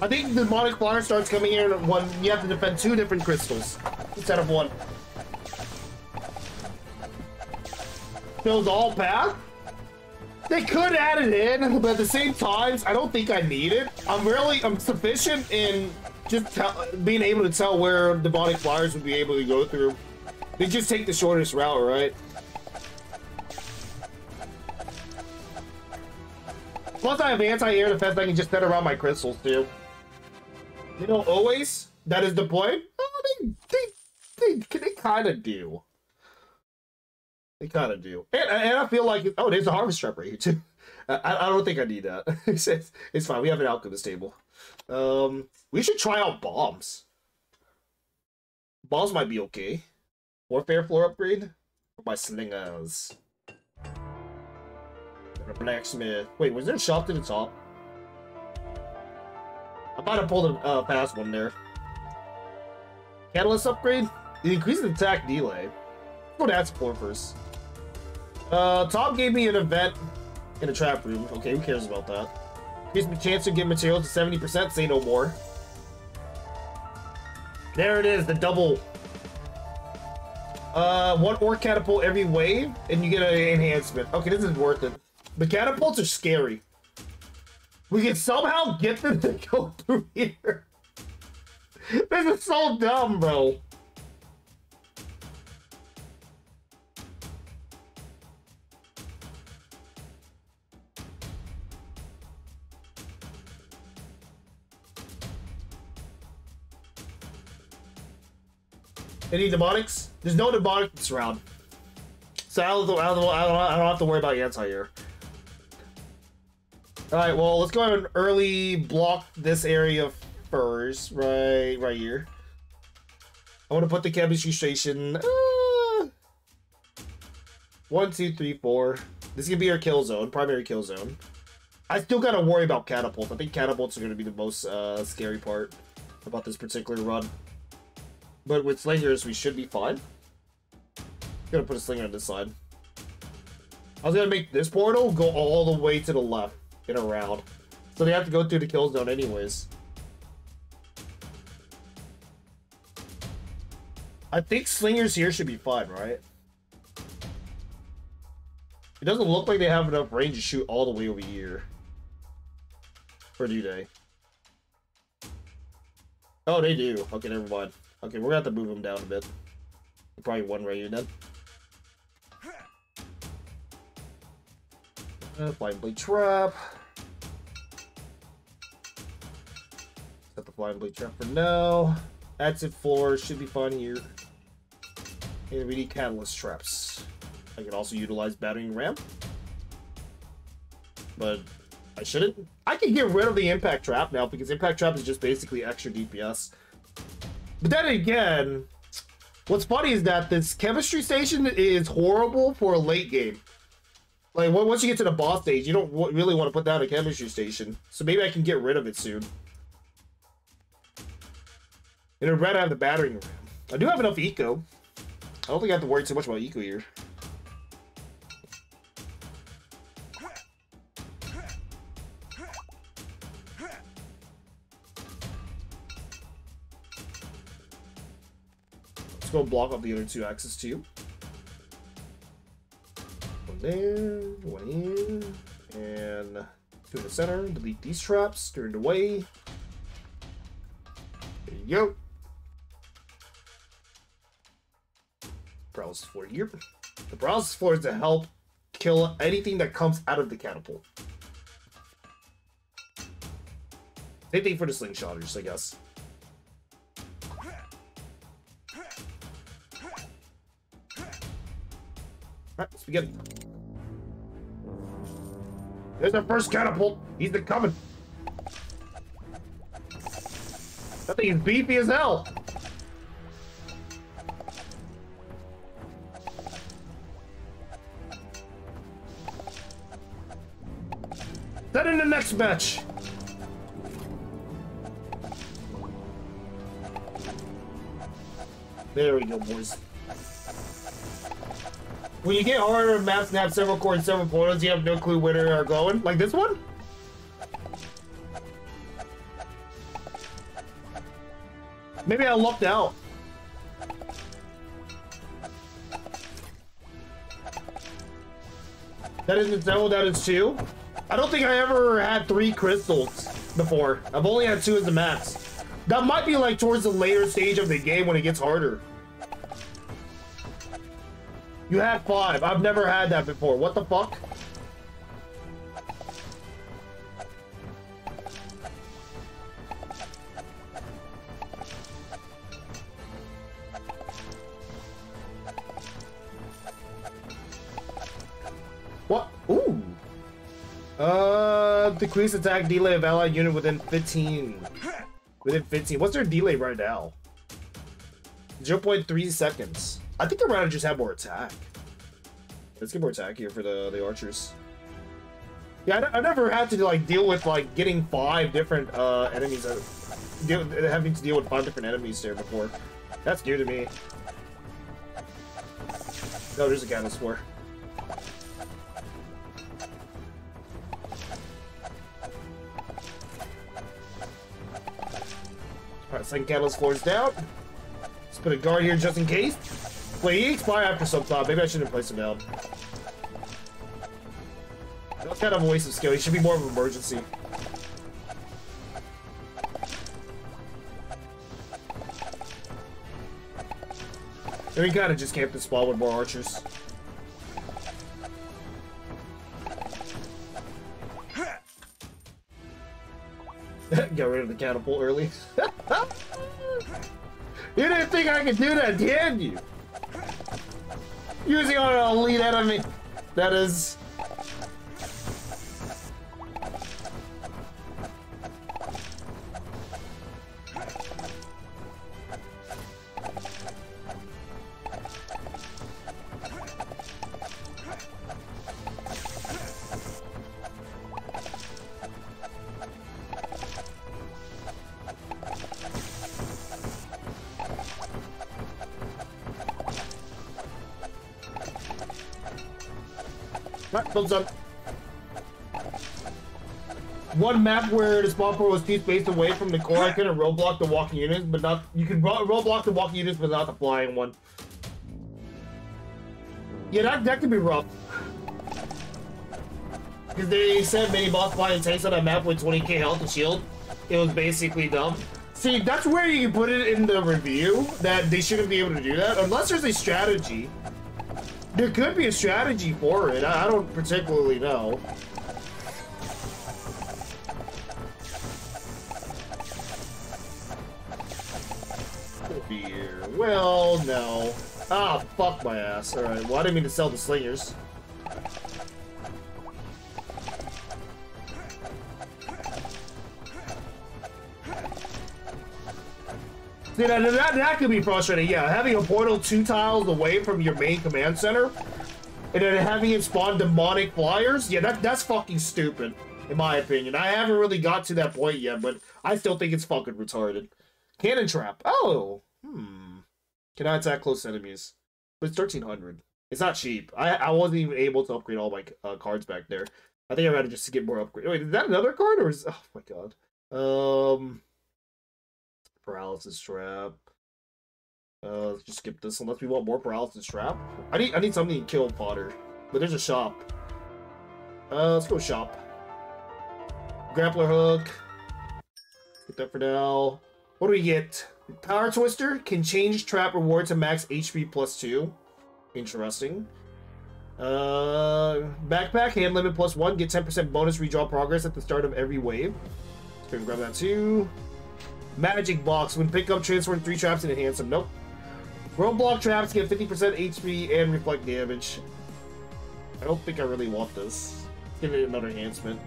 I think the demonic flyer starts coming in when you have to defend 2 different crystals instead of 1. Fills all path? They could add it in, but at the same time, I don't think I need it. I'm sufficient in just being able to tell where demonic flyers would be able to go through. They just take the shortest route, right? Plus, I have anti-air defense I can just set around my crystals, too. You know, always, that is the point. Oh, they kind of do. They kind of do. And I feel like, oh, there's a harvest trap right here, too. I don't think I need that. It's fine. We have an alchemist table. We should try out bombs. Bombs might be okay. Warfare floor upgrade for my slingers. And a blacksmith. Wait, was there a shop to the top? I might have pulled a past one there. Catalyst upgrade? It increases attack delay. Let's go to that support first. Tom gave me an event in a trap room. Okay, who cares about that? Increase my chance to get materials to 70%, say no more. There it is, the double. 1 orc catapult every wave, and you get an enhancement. Okay, this is worth it. The catapults are scary. We can somehow get them to go through here. This is so dumb, bro. Any demonics? There's no demonic this round. So I don't have to worry about anti-air. Alright, well, let's go ahead and early block this area first. Right here. I want to put the chemistry station. 1, 2, 3, 4. This is going to be our kill zone, primary kill zone. I still got to worry about catapults. I think catapults are going to be the most scary part about this particular run. But with slingers, we should be fine. Gonna put a slinger on this side. I was gonna make this portal go all the way to the left and around. So they have to go through the kill zone anyways. I think slingers here should be fine, right? It doesn't look like they have enough range to shoot all the way over here. Or do they? Oh, they do. Okay, never mind. Okay, we're gonna have to move them down a bit. Probably one right here then. Flying blade trap. Set the flying blade trap for now. Exit floor should be fine here. And we need catalyst traps. I can also utilize battering ram. But I shouldn't. I can get rid of the impact trap now because impact trap is just basically extra DPS. But then again, what's funny is that this chemistry station is horrible for a late game. Like, once you get to the boss stage, you don't really want to put down a chemistry station. So maybe I can get rid of it soon. And I'd rather have the battering ram. I do have enough eco. I don't think I have to worry too much about eco here. Let's go block up the other two axes too. One there, one in, and two in the center. Delete these traps, turned away. There you go. Paralysis floor here. The paralysis floor is to help kill anything that comes out of the catapult. Same thing for the slingshotters, I guess. Alright, let's begin. There's our first catapult. He's coming. That thing is beefy as hell. Then in the next match. There we go, boys. When you get harder maps and have several cores and several portals, you have no clue where they are going. Like this one? Maybe I lucked out. That isn't so, that is 2. I don't think I ever had 3 crystals before. I've only had 2 as the max. That might be like towards the later stage of the game when it gets harder. You had 5. I've never had that before. What the fuck? What? Ooh. Decrease attack delay of allied unit within 15. Within 15. What's their delay right now? 0.3 seconds. I think I'd rather just have more attack. Let's get more attack here for the archers. Yeah, I never had to like deal with like getting 5 different enemies. Having to deal with 5 different enemies there before. That's new to me. No, there's a guy on this floor. Alright, second catalyst floor is down. Let's put a guard here just in case. Wait, he expire after some thought. Maybe I shouldn't place him down. That's kind of a waste of skill. He should be more of an emergency. And we kind of just camped the spawn with more archers. Get rid of the catapult early. You didn't think I could do that, did you? Using on an elite enemy. That is... Right, thumbs up. one map where the spawn point was too spaced away from the core. I couldn't roadblock the walking units, but not. You can roadblock the walking units, but not the flying one. Yeah, that could be rough. Because they said mini boss flying tanks on that map with 20k health and shield. It was basically dumb. See, that's where you can put it in the review, that they shouldn't be able to do that, unless there's a strategy. There could be a strategy for it. I don't particularly know. Here. Well, no. Ah, fuck my ass. Alright, well, I didn't mean to sell the slingers. See, that could be frustrating, yeah. Having a portal 2 tiles away from your main command center, and then having it spawn demonic flyers, yeah, that's fucking stupid, in my opinion. I haven't really got to that point yet, but I still think it's fucking retarded. Cannon trap. Oh, Can I attack close enemies? But it's 1300. It's not cheap. I wasn't even able to upgrade all my cards back there. I think I gotta just get more upgrades. Wait, is that another card, or is... Oh my god. Paralysis trap. Let's just skip this unless we want more paralysis trap. I need something to kill Potter. But there's a shop. Let's go shop. Grappler hook. Get that for now. What do we get? Power Twister can change trap reward to max HP +2. Interesting. Backpack, hand limit +1. Get 10% bonus redraw progress at the start of every wave. Let's go and grab that too. Magic box. When pick up, transform 3 traps and enhance them. Nope. Roadblock traps get 50% HP and reflect damage. I don't think I really want this. Let's give it another enhancement.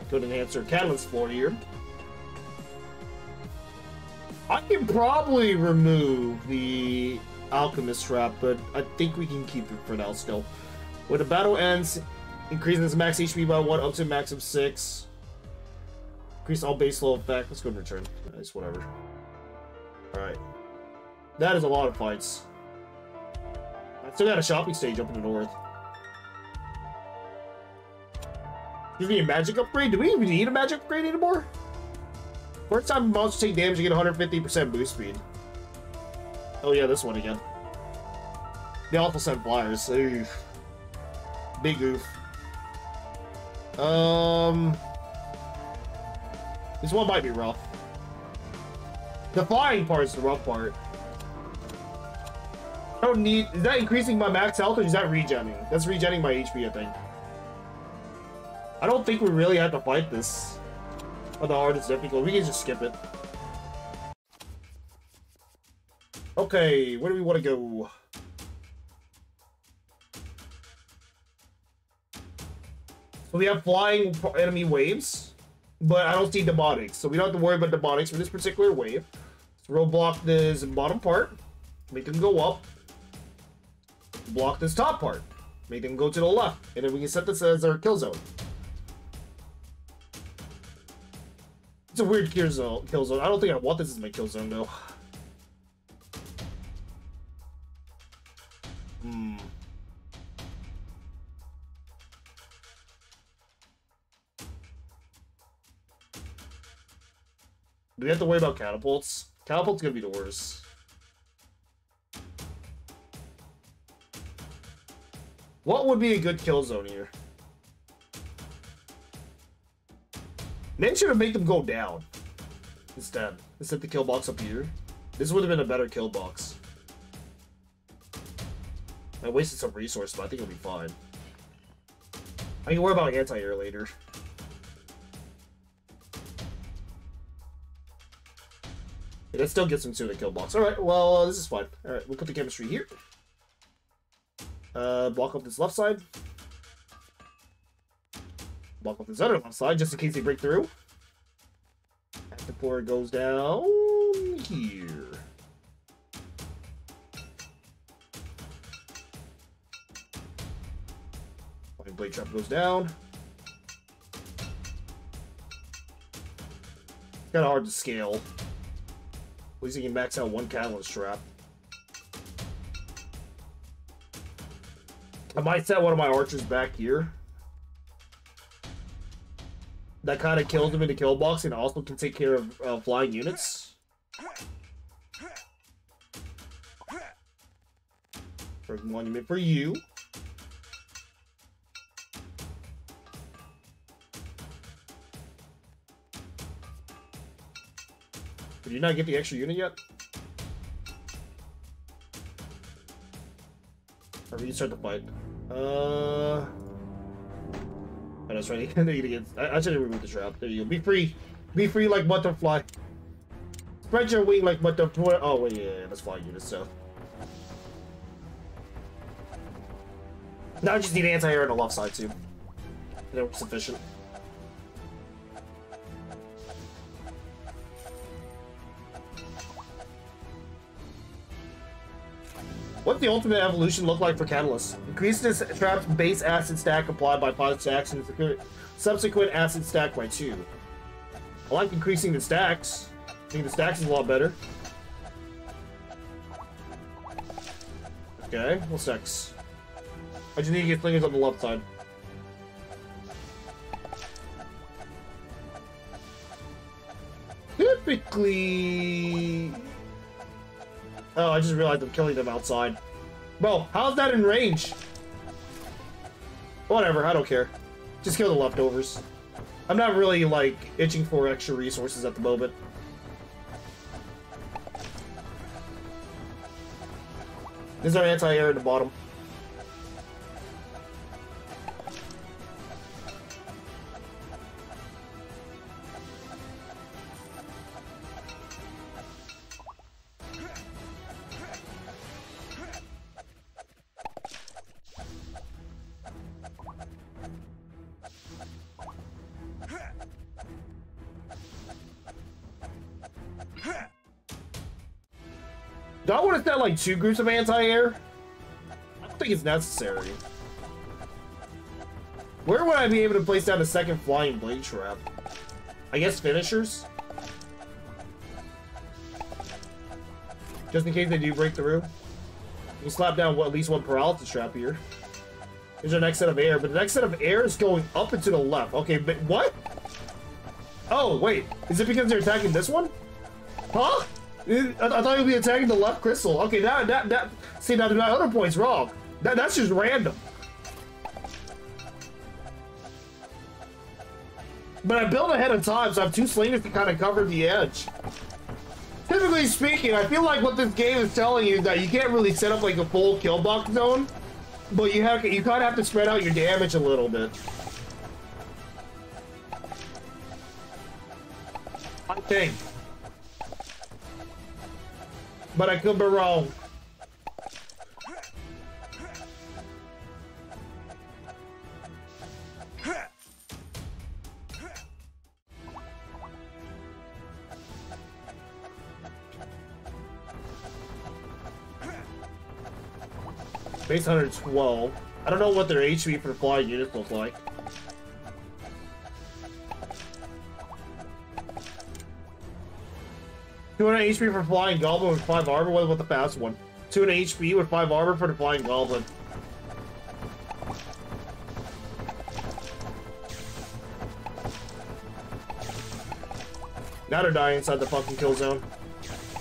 Good enhancer. Catalyst floor here. I can probably remove the Alchemist trap, but I think we can keep it for now still. When the battle ends, increases max HP by 1 up to a max of 6. Increase all base low effect. Let's go and return. Nice, whatever. Alright. That is a lot of fights. I still got a shopping stage up in the north. Give me a magic upgrade? Do we even need a magic upgrade anymore? First time monsters take damage, you get 150% boost speed. Oh yeah, this one again. They also send flyers. Oof. Big oof. This one might be rough. The flying part is the rough part. I don't need... Is that increasing my max health or is that regenning? That's regenning my HP, I think. I don't think we really have to fight this on the hardest difficulty. We can just skip it. Okay, where do we want to go? So we have flying enemy waves, but I don't see demonics, so we don't have to worry about demonics for this particular wave. So roadblock this bottom part, make them go up. Block this top part, make them go to the left, and then we can set this as our kill zone. It's a weird kill zone. I don't think I want this as my kill zone though. Do we have to worry about catapults? Catapult's gonna be the worst. What would be a good kill zone here? Then should have made them go down instead. Let's set the kill box up here. This would have been a better kill box. I wasted some resource, but I think it'll be fine. I can worry about anti-air later. Yeah, that still gets into the kill box. Alright, well, this is fine. Alright, we'll put the chemistry here. Block up this left side. Block up this other left side, just in case they break through. Active core goes down here. Blade trap goes down. Kind of hard to scale. At least you can max out one catalyst trap. I might set one of my archers back here. that kind of kills them in the kill box and also can take care of flying units. For monument for you. Did you not get the extra unit yet? Or we can start the fight. Oh, that's right. I should have removed the trap. There you go. Be free. Be free like butterfly. Spread your wing like butterfly. Oh, wait, yeah, that's flying units, so. Now I just need anti-air on the left side, too. That was sufficient. What's the ultimate evolution look like for Catalyst? Increases the trap's base acid stack applied by 5 stacks and subsequent acid stack by 2. I like increasing the stacks. I think the stacks is a lot better. Okay, what stacks? I just need to get slingers on the left side. Typically... Oh, I just realized I'm killing them outside. Bro, how's that in range? Whatever, I don't care. Just kill the leftovers. I'm not really, like, itching for extra resources at the moment. This is our anti-air at the bottom. Do I want to set like 2 groups of anti-air? I don't think it's necessary. Where would I be able to place down a second flying blade trap? I guess finishers? Just in case they do break through. You can slap down at least 1 paralysis trap here. Here's our next set of air, but the next set of air is going up and to the left. Okay, but what? Oh, wait. Is it because they're attacking this one? Huh? I thought you'd be attacking the left crystal. Okay, see, now my other point's wrong. That's just random. But I built ahead of time, so I have 2 slingers to kind of cover the edge. Typically speaking, I feel like what this game is telling you is that you can't really set up like a full kill box zone, but you kind of have to spread out your damage a little bit. I think. But I could be wrong. Base 112. I don't know what their HP for flying units look like. $200 HP for flying goblin with 5 armor. What about the fast one? 200 HP with 5 armor for the flying goblin. Now they're dying inside the fucking kill zone.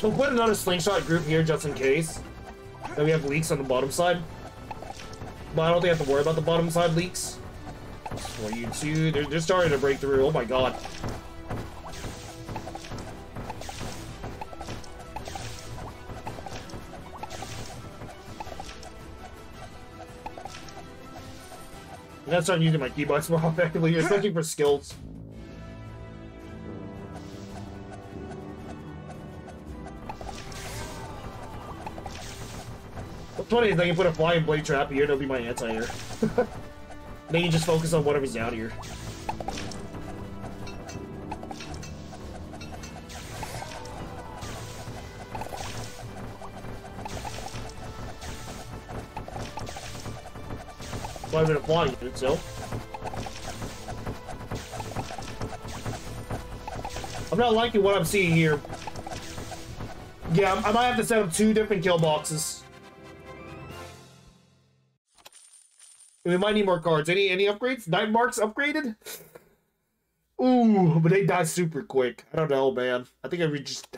We'll put another slingshot group here just in case. Then we have leaks on the bottom side. But I don't think I have to worry about the bottom side leaks. For you two, they're starting to break through. Oh my god. I'm gonna start using my keyboards more effectively. You're searching for skills. What's funny is I can put a flying blade trap here, it'll be my anti-air. Then you just focus on whatever's down here. Well, I'm gonna fly unit, so. I'm not liking what I'm seeing here. Yeah, I might have to set up 2 different kill boxes. We might need more cards. Any upgrades? Night Marks upgraded? Ooh, but they die super quick. I don't know, man. I think I would just...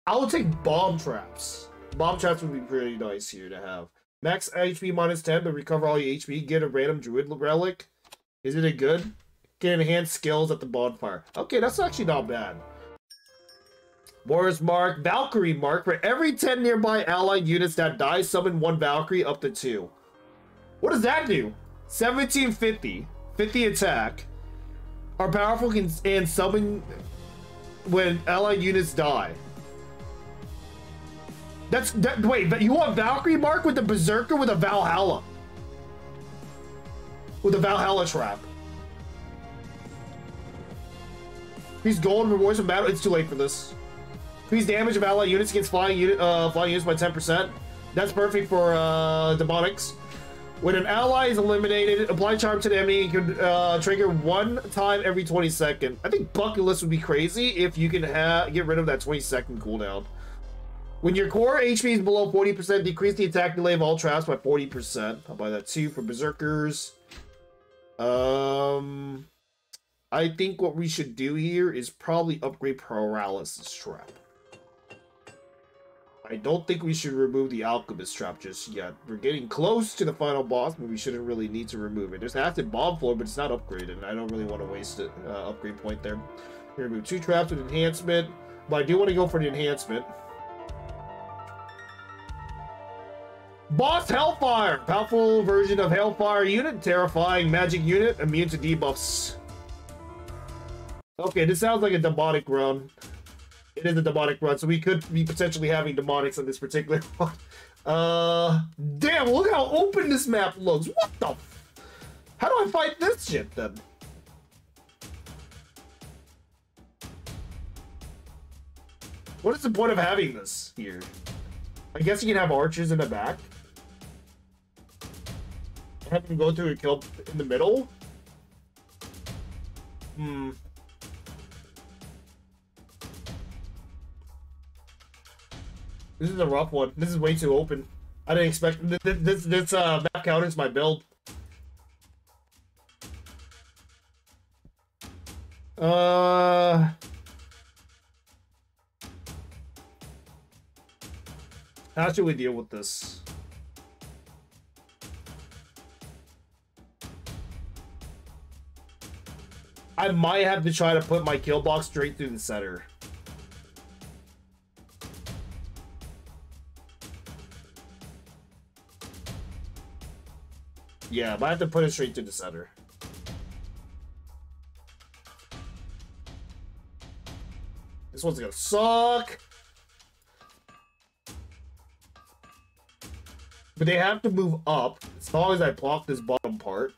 I would take bomb traps. Bomb traps would be pretty nice here to have. Max HP minus 10, but recover all your HP. Get a random druid relic. Isn't it good? Get enhanced skills at the bonfire. Okay, that's actually not bad. Warrior's Mark, Valkyrie Mark. For every 10 nearby allied units that die, summon 1 Valkyrie up to 2. What does that do? 1750. 50 attack. Are powerful and summon when allied units die. Wait, but you want Valkyrie Mark with the Berserker with a Valhalla? With a Valhalla trap. Increase gold rewards from battle. It's too late for this. Increase damage of allied units against flying units by 10%. That's perfect for demonics. When an ally is eliminated, apply charm to the enemy. You can trigger 1 time every 20 seconds. I think Bucket List would be crazy if you can get rid of that 20-second cooldown. When your core HP is below 40%, decrease the attack delay of all traps by 40%. I'll buy that too for Berserkers. I think what we should do here is probably upgrade Paralysis Trap. I don't think we should remove the Alchemist Trap just yet. We're getting close to the final boss, but we shouldn't really need to remove it. There's Acid Bomb Floor, but it's not upgraded, and I don't really want to waste an upgrade point there. We remove 2 traps with enhancement, but I do want to go for the enhancement. Boss Hellfire! Powerful version of Hellfire unit, terrifying magic unit, immune to debuffs. Okay, this sounds like a demonic run. It is a demonic run, so we could be potentially having demonics on this particular one. Damn, look how open this map looks. What the how do I fight this shit then? What is the point of having this here? I guess you can have archers in the back. Have them go through and kill in the middle? This is a rough one. This is way too open. I didn't expect this map counters my build. How should we deal with this? I might have to try to put my kill box straight through the center. Yeah, I might have to put it straight through the center. This one's gonna suck. But they have to move up as long as I block this bottom part.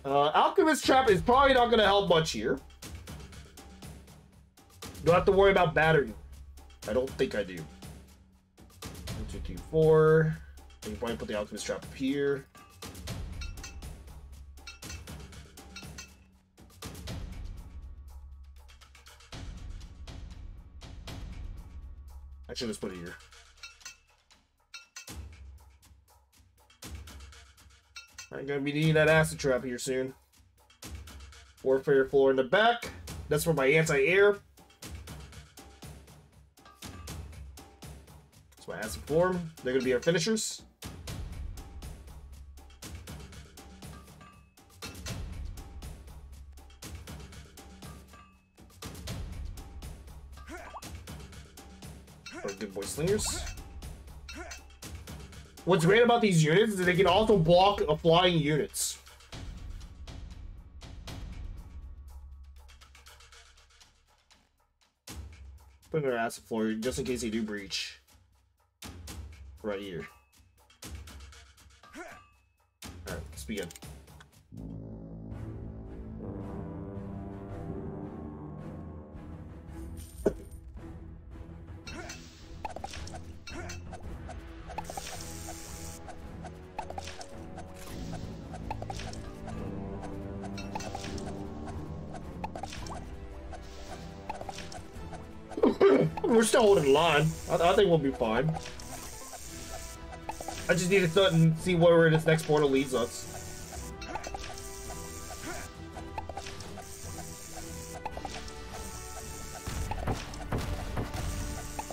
Alchemist Trap is probably not going to help much here. Don't have to worry about battery. I don't think I do. 1, 2, 3, 4. I can probably put the Alchemist Trap up here. I should just put it here. I'm gonna be needing that acid trap here soon. Warfare floor in the back. That's for my anti-air. That's my acid form. They're gonna be our finishers. Our good boy slingers. What's great about these units is that they can also block flying units. Put in our acid floor just in case they do breach. Right here. Alright, let's begin. We're still holding the line. I think we'll be fine. I just need to start and see where this next portal leads us.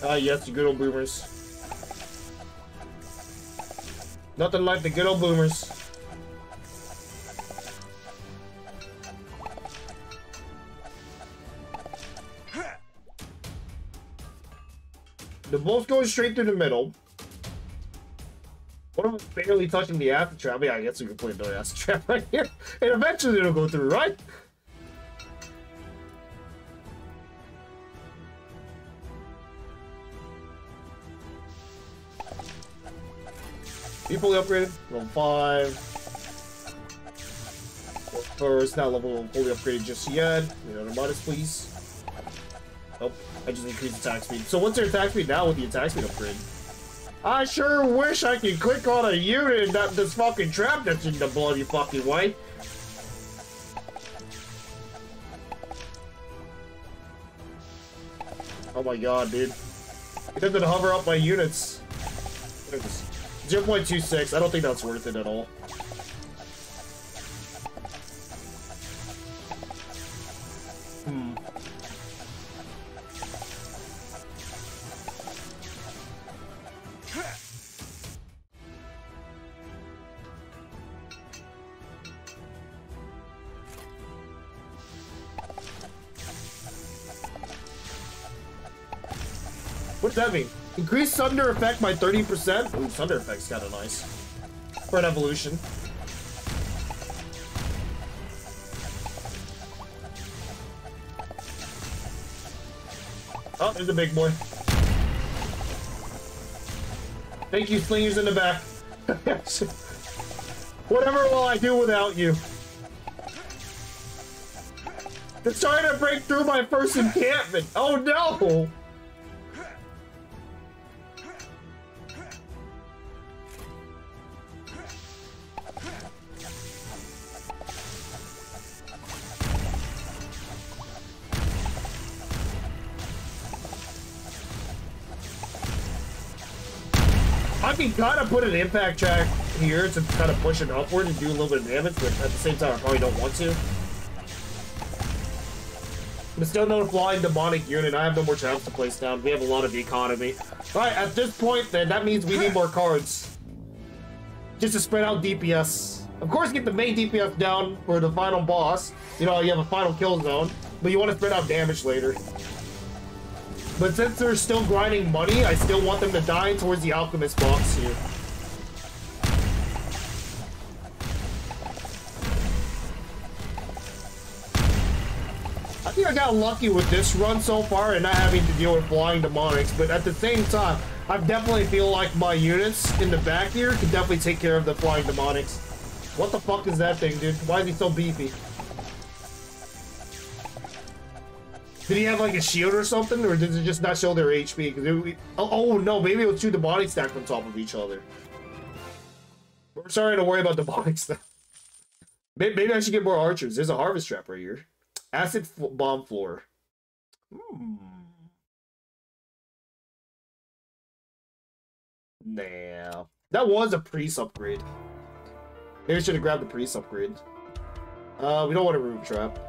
Ah, yes, you good old boomers. Nothing like the good old boomers. The both going straight through the middle. One of them barely touching the acid trap. Yeah, I guess we can play another acid trap right here. And eventually it'll go through, right? You fully upgraded? Level 5. First, not level fully upgraded just yet. Another modest, please. Nope. I just increased attack speed. So what's their attack speed now with the attack speed upgrade? I sure wish I could click on a unit and not this fucking trap that's in the bloody fucking way. Oh my god, dude. It doesn't hover up my units. 0.26. I don't think that's worth it at all. What does that mean? Increase Thunder effect by 30%? Ooh, Thunder effect's kind of nice. For an evolution. Oh, there's a big boy. Thank you, slingers in the back. Whatever will I do without you? It's trying to break through my first encampment. Oh no! I can kind of put an impact track here to kind of push it upward and do a little bit of damage, but at the same time, I probably don't want to. But still no flying demonic unit. I have no more traps to place down. We have a lot of economy. Alright, at this point, then, that means we need more cards. Just to spread out DPS. Of course, get the main DPS down for the final boss. You know, you have a final kill zone. But you want to spread out damage later. But since they're still grinding money, I still want them to die towards the alchemist box here. I think I got lucky with this run so far and not having to deal with flying demonics, but at the same time, I definitely feel like my units in the back here can definitely take care of the flying demonics. What the fuck is that thing, dude? Why is he so beefy? Did he have like a shield or something, or did it just not show their HP? Because oh no, maybe it was two demonic stacked on top of each other. We're starting to worry about demonic stuff. Maybe I should get more archers. There's a harvest trap right here. Acid bomb floor. Nah, that was a priest upgrade. Maybe I should have grabbed the priest upgrade. We don't want to remove trap.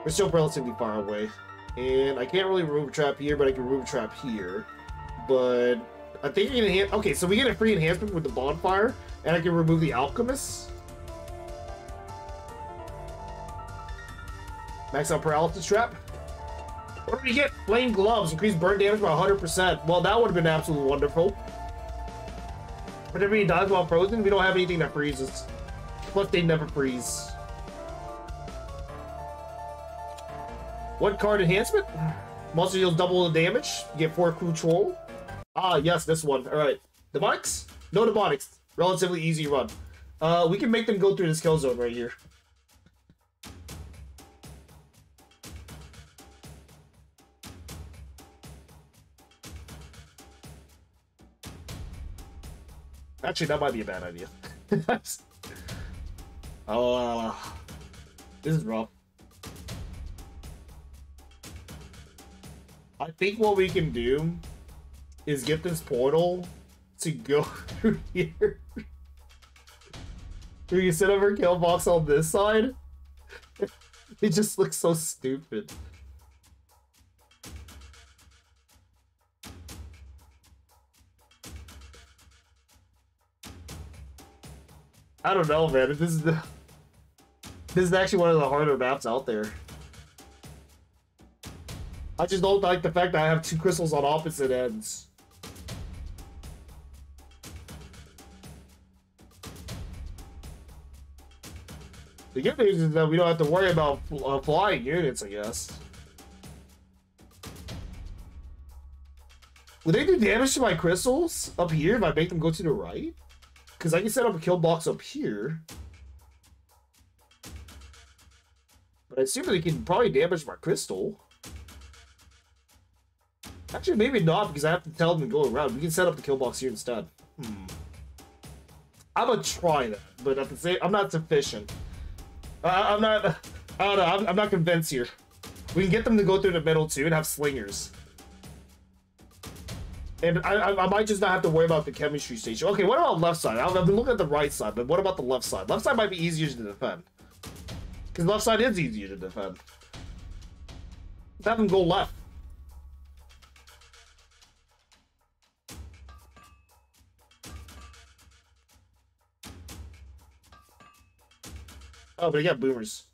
We're still relatively far away. And I can't really remove a trap here, but I can remove a trap here. But I think I can enhance. Okay, so we get a free enhancement with the bonfire, and I can remove the alchemist. Max out paralysis trap. What do we get? Flame gloves. Increase burn damage by 100%. Well, that would have been absolutely wonderful. Whenever he dies while frozen, we don't have anything that freezes. Plus, they never freeze. What card enhancement? Monster deals double the damage. You get 4 control. Ah, yes, this one. Alright. Demonics? No demonics. Relatively easy run. We can make them go through this kill zone right here. Actually, that might be a bad idea. Oh, this is rough. I think what we can do is get this portal to go through here. Do you set up our kill box on this side? It just looks so stupid. I don't know, man. This is actually one of the harder maps out there. I just don't like the fact that I have two crystals on opposite ends. The good news is that we don't have to worry about flying units, I guess. Would they do damage to my crystals up here if I make them go to the right? Because I can set up a kill box up here. But I assume they can probably damage my crystal. Actually, maybe not, because I have to tell them to go around. We can set up the kill box here instead. I'm gonna try that, but at the same, I'm not sufficient. I'm not. I don't know. I'm not convinced here. We can get them to go through the middle too and have slingers. And I might just not have to worry about the chemistry station. Okay, what about left side? I've been looking at the right side, but what about the left side? Left side might be easier to defend. Because left side is easier to defend. Let's have them go left. Oh, but they got boomers.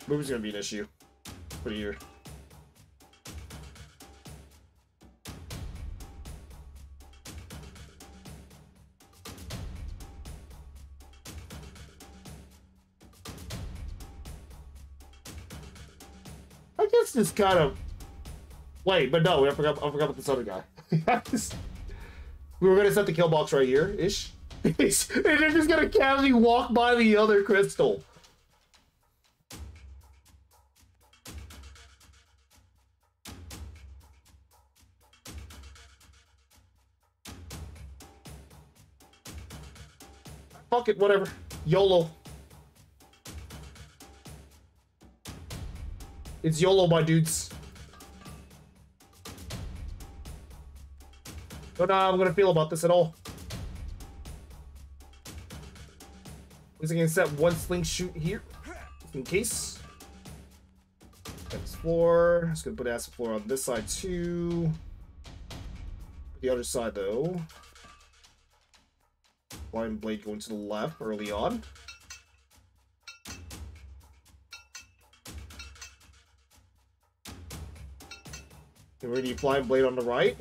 Boomers gonna be an issue for the year. I guess this kind of. Wait, but no, I forgot about this other guy. We were gonna set the kill box right here, ish. And they're just gonna casually walk by the other crystal. Fuck it, whatever. YOLO. It's YOLO, my dudes. Don't know how I'm gonna feel about this at all. Is I can set one sling shoot here, in case. That's floor. Just gonna put acid floor on this side too. The other side though. Blind blade going to the left early on. And we're gonna flying blade on the right.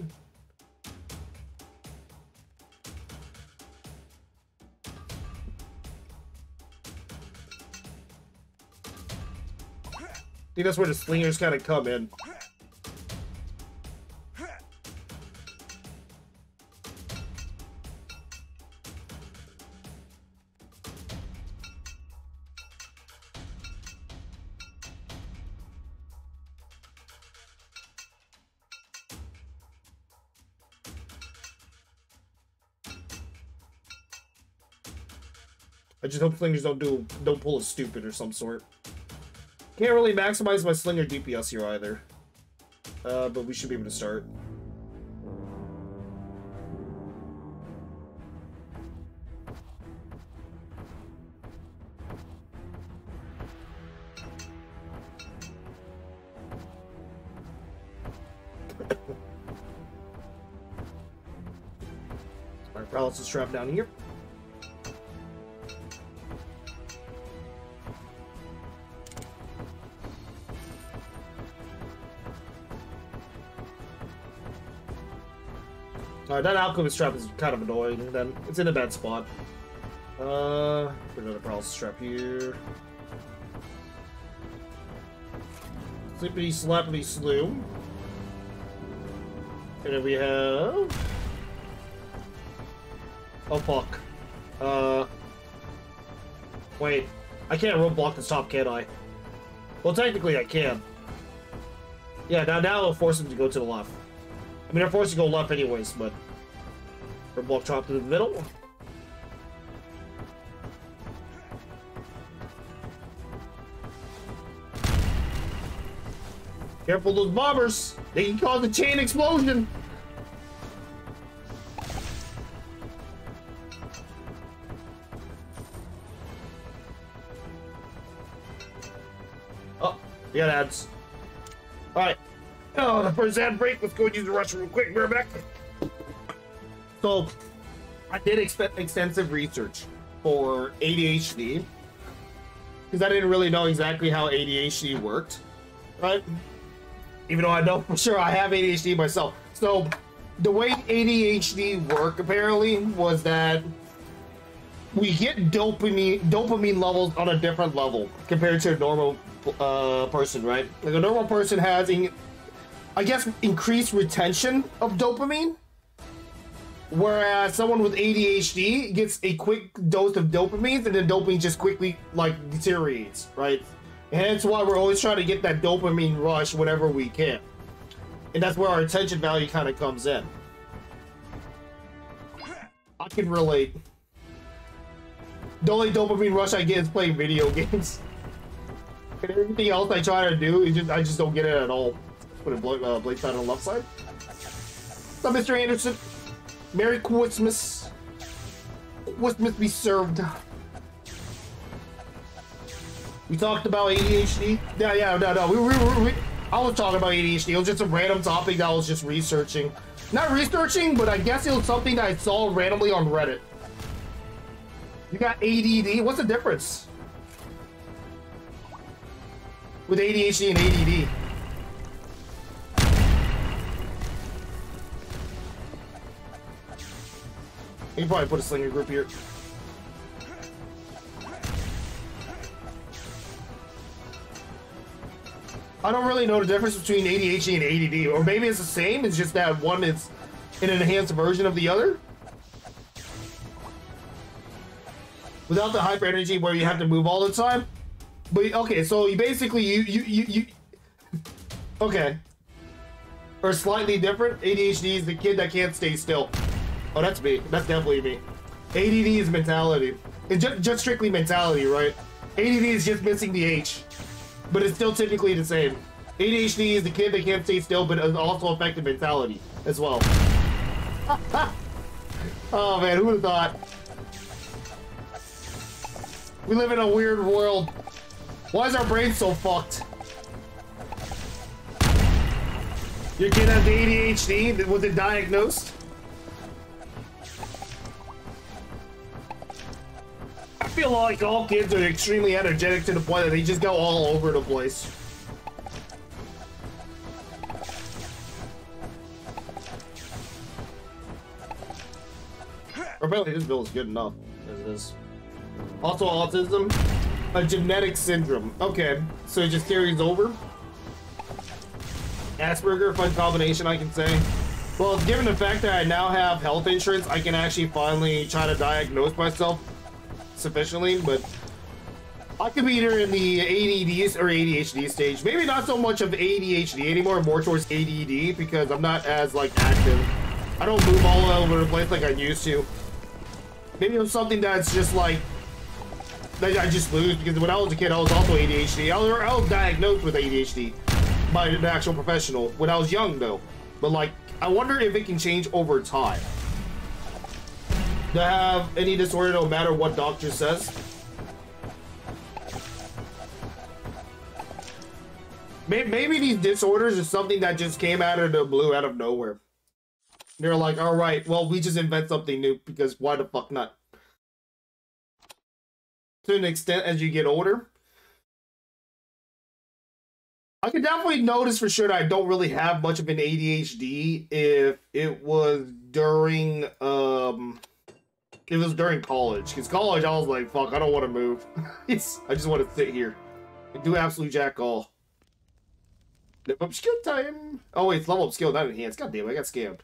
I think that's where the slingers kind of come in. I just hope slingers don't pull a stupid or some sort. Can't really maximize my slinger DPS here either. But we should be able to start. Spire paralysis trap down here. Alright, that alchemist trap is kind of annoying, and then it's in a bad spot. Put another paralysis trap here. Slippity slappity slew. And then we have... Oh fuck. Wait. I can't roadblock this top, can I? Well, technically I can. Yeah, now it'll force him to go to the left. I mean, they're forced to go left anyways, but... Roadblock drop to the middle. Careful those bombers! They can cause a chain explosion! We got ads. Alright. Oh, the first ad break. Let's go use the restroom real quick. We're back. So, I did extensive research for ADHD. Because I didn't really know exactly how ADHD worked. Right? Even though I know for sure I have ADHD myself. So, the way ADHD worked, apparently, was that we get dopamine levels on a different level compared to a normal person, right? Like a normal person has, I guess, increased retention of dopamine, whereas someone with ADHD gets a quick dose of dopamine, and then dopamine just quickly like deteriorates, right? And hence why we're always trying to get that dopamine rush whenever we can, and that's where our attention value kind of comes in. I can relate. The only dopamine rush I get is playing video games. And everything else I try to do is I just don't get it at all. Put a blade side on the left side. What's up, Mr. Anderson? Merry Christmas. Christmas be served. We talked about ADHD. No. I was talking about ADHD. It was just a random topic that I was just researching. Not researching, but I guess it was something that I saw randomly on Reddit. You got ADD. What's the difference with ADHD and ADD? You can probably put a slinger group here. I don't really know the difference between ADHD and ADD, or maybe it's the same. It's just that one is an enhanced version of the other. Without the hyper energy where you have to move all the time. But okay, so you basically you okay. Or slightly different. ADHD is the kid that can't stay still. Oh, that's me. That's definitely me. ADD is mentality. It's just strictly mentality, right? ADD is just missing the H. But it's still typically the same. ADHD is the kid that can't stay still, but it also affected mentality as well. Oh man, who would have thought? We live in a weird world. Why is our brain so fucked? Your kid has ADHD? Was it diagnosed? I feel like all kids are extremely energetic to the point that they just go all over the place. Apparently this build is good enough as it is. Also autism, a genetic syndrome. Okay, so it just carries over. Asperger, fun combination, I can say. Well, given the fact that I now have health insurance, I can actually finally try to diagnose myself sufficiently, but I could be either in the ADD or ADHD stage. Maybe not so much of ADHD anymore, more towards ADD, because I'm not as like active. I don't move all over the place like I used to. Maybe it's something that's just like that I just lose, because when I was a kid I was also ADHD. I was diagnosed with ADHD by an actual professional when I was young though. But like, I wonder if it can change over time. To have any disorder no matter what doctor says. Maybe these disorders are something that just came out of the blue, out of nowhere. They're like, all right, well, we just invent something new because why the fuck not? To an extent, as you get older, I can definitely notice for sure that I don't really have much of an ADHD if it was during college. Because college, I was like, fuck, I don't want to move. I just want to sit here and do absolute jack all. Level up skill time. Oh wait, it's level up skill, not enhanced. God damn, I got scammed.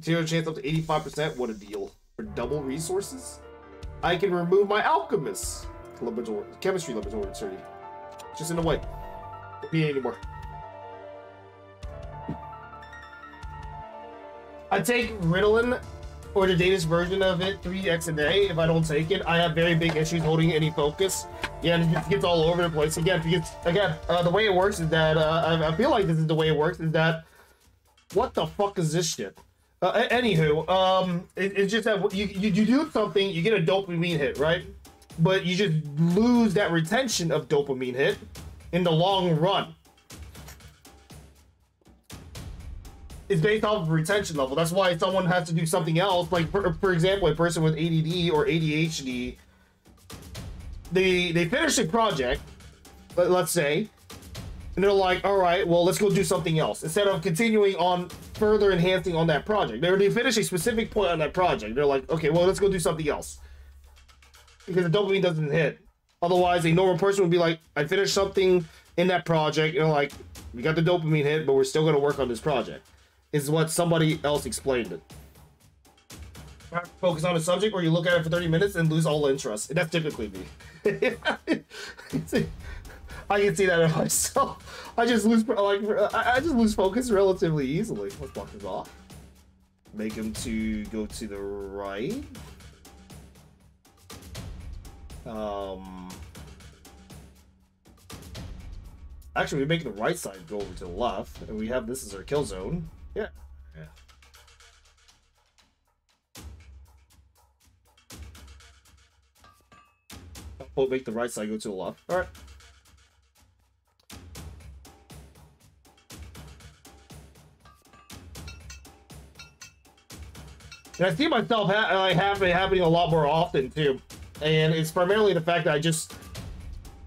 Zero chance up to 85%. What a deal. For double resources, I can remove my alchemist laboratory, chemistry laboratory 30. Just in the way. Don't need it anymore. I take Ritalin or the latest version of it 3x a day. If I don't take it, I have very big issues holding any focus. Yeah, and it just gets all over the place. Again, the way it works is that I feel like this is the way it works is that what the fuck is this shit? Anywho, it's just that you do something, you get a dopamine hit, right? But you just lose that retention of dopamine hit, in the long run. It's based off of retention level. That's why someone has to do something else. Like, for example, a person with ADD or ADHD, they finish a project, let's say, and they're like, all right, well, let's go do something else. Instead of continuing on further enhancing on that project. They finish a specific point on that project. They're like, okay, well, let's go do something else. Because the dopamine doesn't hit. Otherwise, a normal person would be like, I finished something in that project, and like, we got the dopamine hit, but we're still going to work on this project. Is what somebody else explained it. Focus on a subject where you look at it for 30 minutes and lose all interest. And that's typically me. I can see that in myself. I just lose focus relatively easily. Let's block this off. Make him to go to the right. Actually, we make the right side go over to the left, and we have this as our kill zone. Yeah. Yeah. We'll make the right side go to the left. All right. And I see myself happening a lot more often too, and it's primarily the fact that I just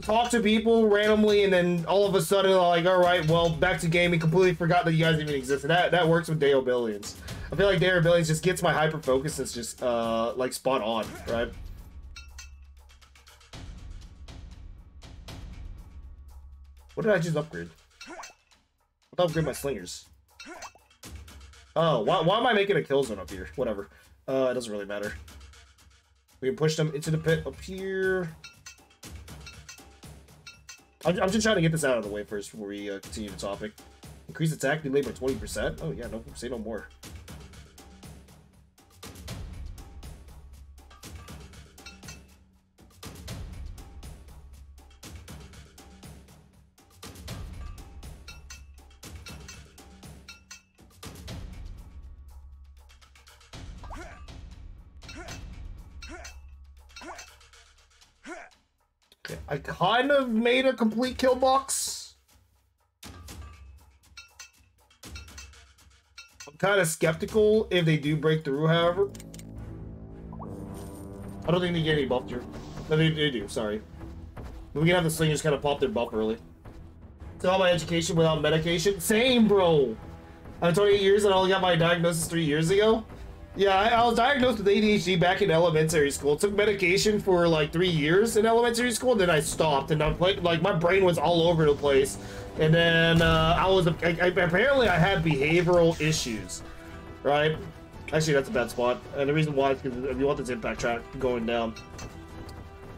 talk to people randomly, and then all of a sudden, like, all right, well, back to gaming. Completely forgot that you guys even existed. That works with Deo Billions. I feel like Deo Billions just gets my hyper focus. It's just like spot on, right? What did I just upgrade? I'll upgrade my slingers. Oh, why am I making a kill zone up here? Whatever. It doesn't really matter. We can push them into the pit up here. I'm just trying to get this out of the way first before we continue the topic. Increase attack delay by 20%. Oh yeah, no, say no more. I kind of made a complete kill box. I'm kind of skeptical if they do break through, however. I don't think they get any buff here. No, they do, sorry. But we can have the slingers kind of pop their buff early. So all my education without medication? Same, bro! I'm 28 years and I only got my diagnosis 3 years ago. Yeah, I was diagnosed with ADHD back in elementary school. Took medication for like 3 years in elementary school, then I stopped, and I'm like my brain was all over the place. And then apparently I had behavioral issues, right? Actually, that's a bad spot, and the reason why is because if you want this impact track going down,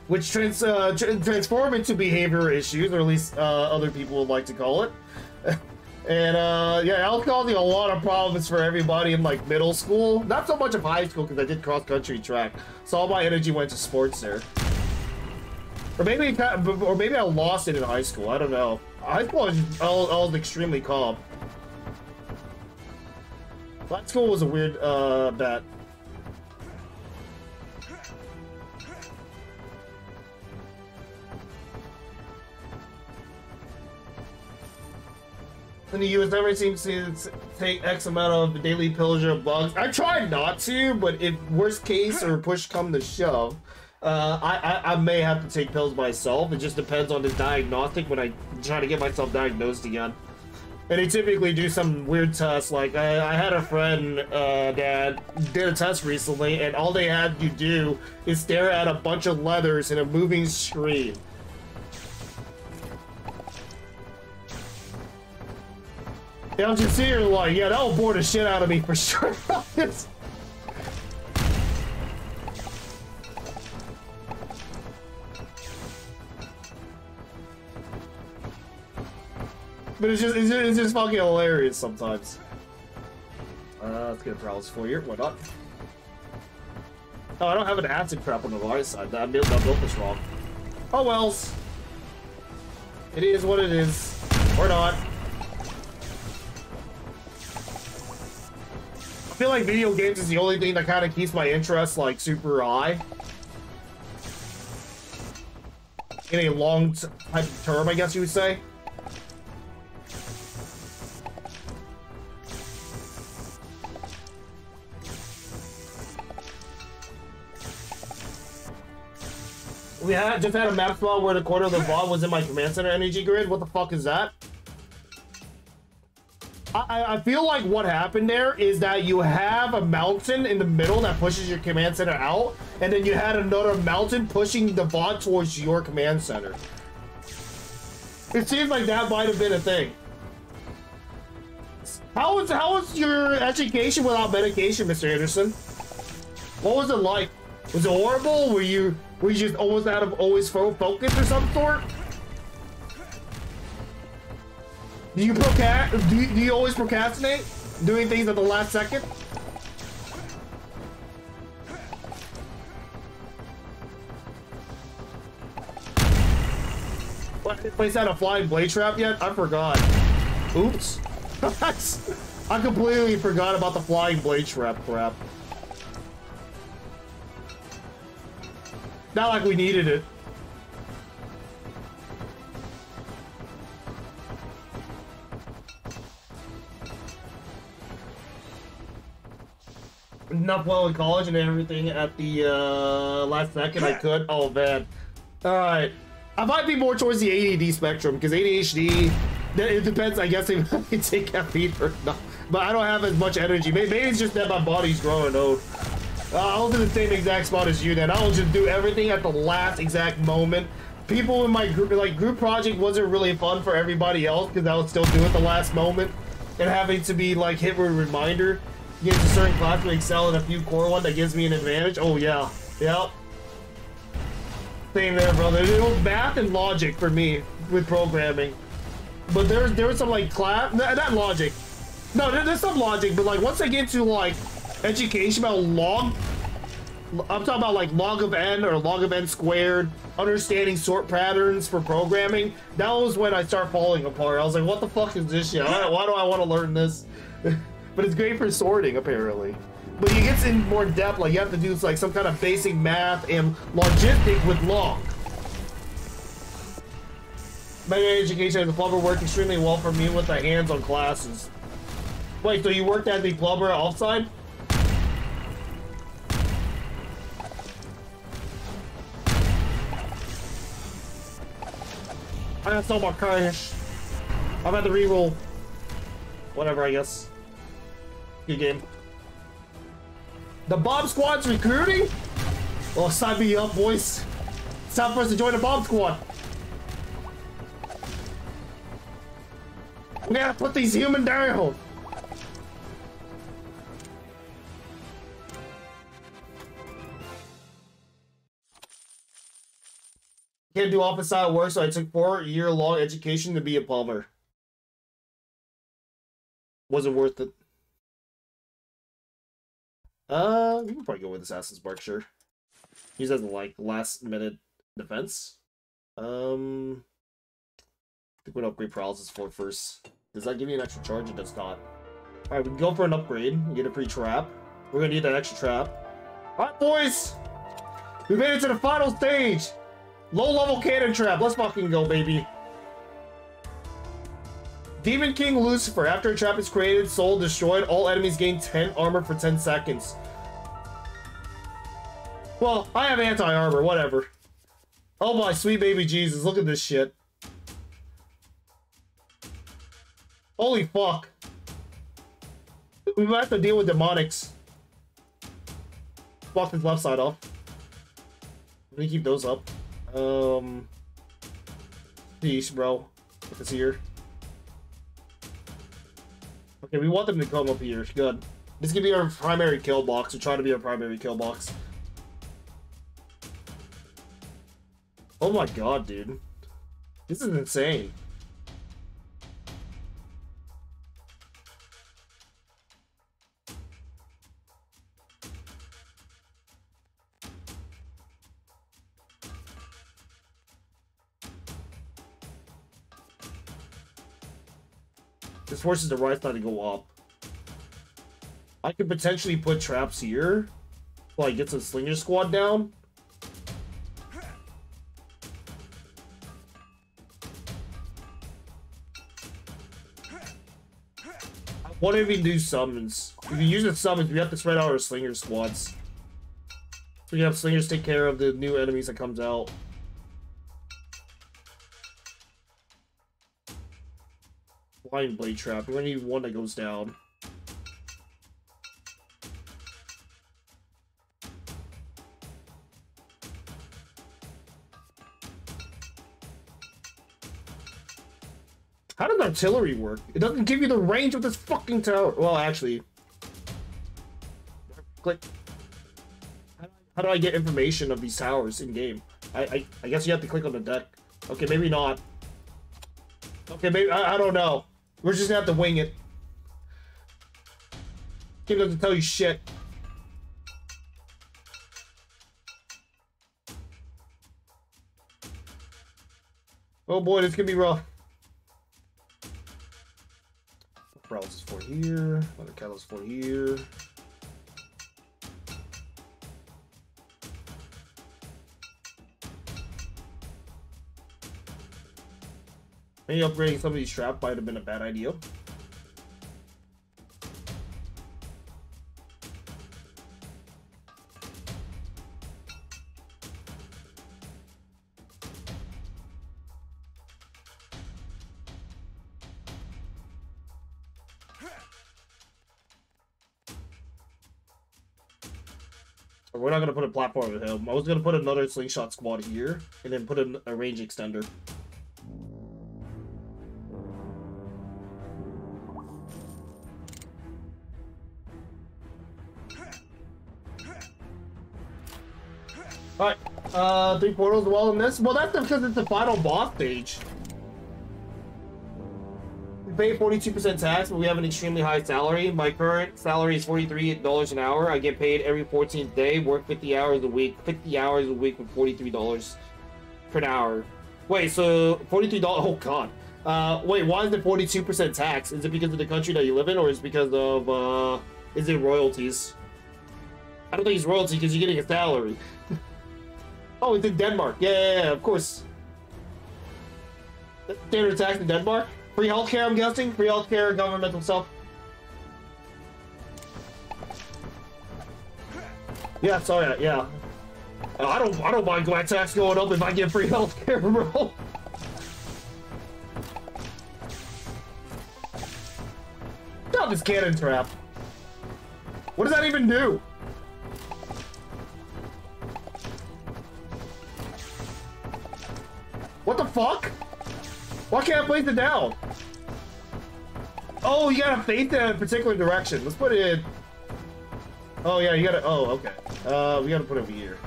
which transform into behavior issues, or at least other people would like to call it. And yeah, I was causing a lot of problems for everybody in like middle school. Not so much of high school because I did cross country track, so all my energy went to sports there. Or maybe I lost it in high school. I don't know. High school I was extremely calm. High school was a weird bet. In the US, never seems to take X amount of daily pills or bugs. I try not to, but if worst case or push come to shove, I may have to take pills myself. It just depends on the diagnostic when I try to get myself diagnosed again. And they typically do some weird tests. Like I had a friend that did a test recently, and all they had to do is stare at a bunch of letters in a moving screen. Yeah, I'm just here like, yeah, that will bore the shit out of me for sure. But it's just fucking hilarious sometimes. Let's get a paralysis for you. Why not? Oh, I don't have an acid crap on the right side. That built this wrong. Oh wells. It is what it is. Or not. I feel like video games is the only thing that kind of keeps my interest like super high. in a long type of term, I guess you would say. We just had a map spot where the quarter of the VOD was in my command center energy grid. What the fuck is that? I feel like what happened there is that you have a mountain in the middle that pushes your command center out, and then you had another mountain pushing the VOD towards your command center. It seems like that might have been a thing. How was your education without medication, Mr. Anderson? What was it like? Was it horrible? Were you just almost out of focus or some sort? Do you always procrastinate? Doing things at the last second? What, did place out a flying blade trap yet? I forgot. Oops. I completely forgot about the flying blade trap crap. Not like we needed it. Enough well in college and everything at the last second I could. Oh man. Alright. I might be more towards the ADD spectrum because ADHD, it depends, I guess, if I can take caffeine or not. But I don't have as much energy. Maybe it's just that my body's growing old. I was in the same exact spot as you then. I will just do everything at the last exact moment. People in my group, like group project wasn't really fun for everybody else because I would still do it the last moment. And having to be like hit with a reminder. Get to certain class to excel in a few core one that gives me an advantage. Oh yeah. Yep. Same there, brother. It was math and logic for me with programming. But there was some like class, not logic. No, there's some logic, but like once I get to like education about log, I'm talking about like log of n or log of n squared, understanding sort patterns for programming. That was when I start falling apart. I was like, what the fuck is this shit? Why do I want to learn this? But it's great for sorting, apparently. But you get in more depth, like you have to do like some kind of basic math and logistic with log. My education as a plumber worked extremely well for me with the hands-on classes. Wait, so you worked as a plumber offside? I got so much cash. I'm at the reroll. Whatever, I guess. Good game. The Bomb Squad's recruiting? Well, sign me up, boys. It's time for us to join the Bomb Squad. We gotta put these humans down. Can't do office side work, so I took 4-year-long education to be a plumber. Wasn't worth it. We can probably go with Assassin's Bark, sure. Use as like last minute defense. I think we'll upgrade paralysis for first. Does that give you an extra charge? It does not. Alright, we can go for an upgrade. Get a free trap. We're gonna need that extra trap. Alright, boys! We made it to the final stage! Low level cannon trap. Let's fucking go, baby. Demon King Lucifer. After a trap is created, soul destroyed, all enemies gain 10 armor for 10 seconds. Well, I have anti-armor, whatever. Oh my sweet baby Jesus, look at this shit. Holy fuck. We might have to deal with demonics. Walk this left side off. Let me keep those up. Peace, bro. Put this here. Okay, we want them to come up here. Good. This can be our primary kill box. We're trying to be our primary kill box. Oh my god, dude. This is insane. This forces the right side to go up. I could potentially put traps here. Like, get some Slinger Squad down. What if we do summons? If you use the summons, we have to spread out our slinger squads. So we have slingers take care of the new enemies that comes out. Blind blade trap. We're gonna need one that goes down. How does artillery work? It doesn't give you the range of this fucking tower. Well, actually. Click. How do I get information of these towers in game? I guess you have to click on the deck. Okay, maybe not. Okay, maybe I don't know. We're just gonna have to wing it. Game doesn't tell you shit. Oh boy, this could be rough. Paralysis for here. Another catalyst for here. Maybe upgrading some of these traps might have been a bad idea. We're not going to put a platform with him. I was going to put another slingshot squad here, and then put a range extender. Alright, 3 portals well in this. Well, that's because it's the final boss stage. We pay 42% tax, but we have an extremely high salary. My current salary is $43 an hour. I get paid every 14th day, work 50 hours a week. 50 hours a week with $43 per hour. Wait, so $43, oh god. Wait, why is it 42% tax? Is it because of the country that you live in, or is it because of, is it royalties? I don't think it's royalty because you're getting a salary. Oh, it's in Denmark. Yeah, of course. Standard tax in Denmark. Free healthcare, I'm guessing. Free healthcare, governmental stuff. Yeah, sorry. Yeah. I don't mind my tax going up if I get free healthcare, bro. Stop this cannon trap. What does that even do? What the fuck? Why can't I place it down? Oh, you gotta face it in a particular direction. Let's put it in. Oh, yeah, you gotta. Oh, okay. We gotta put it over here.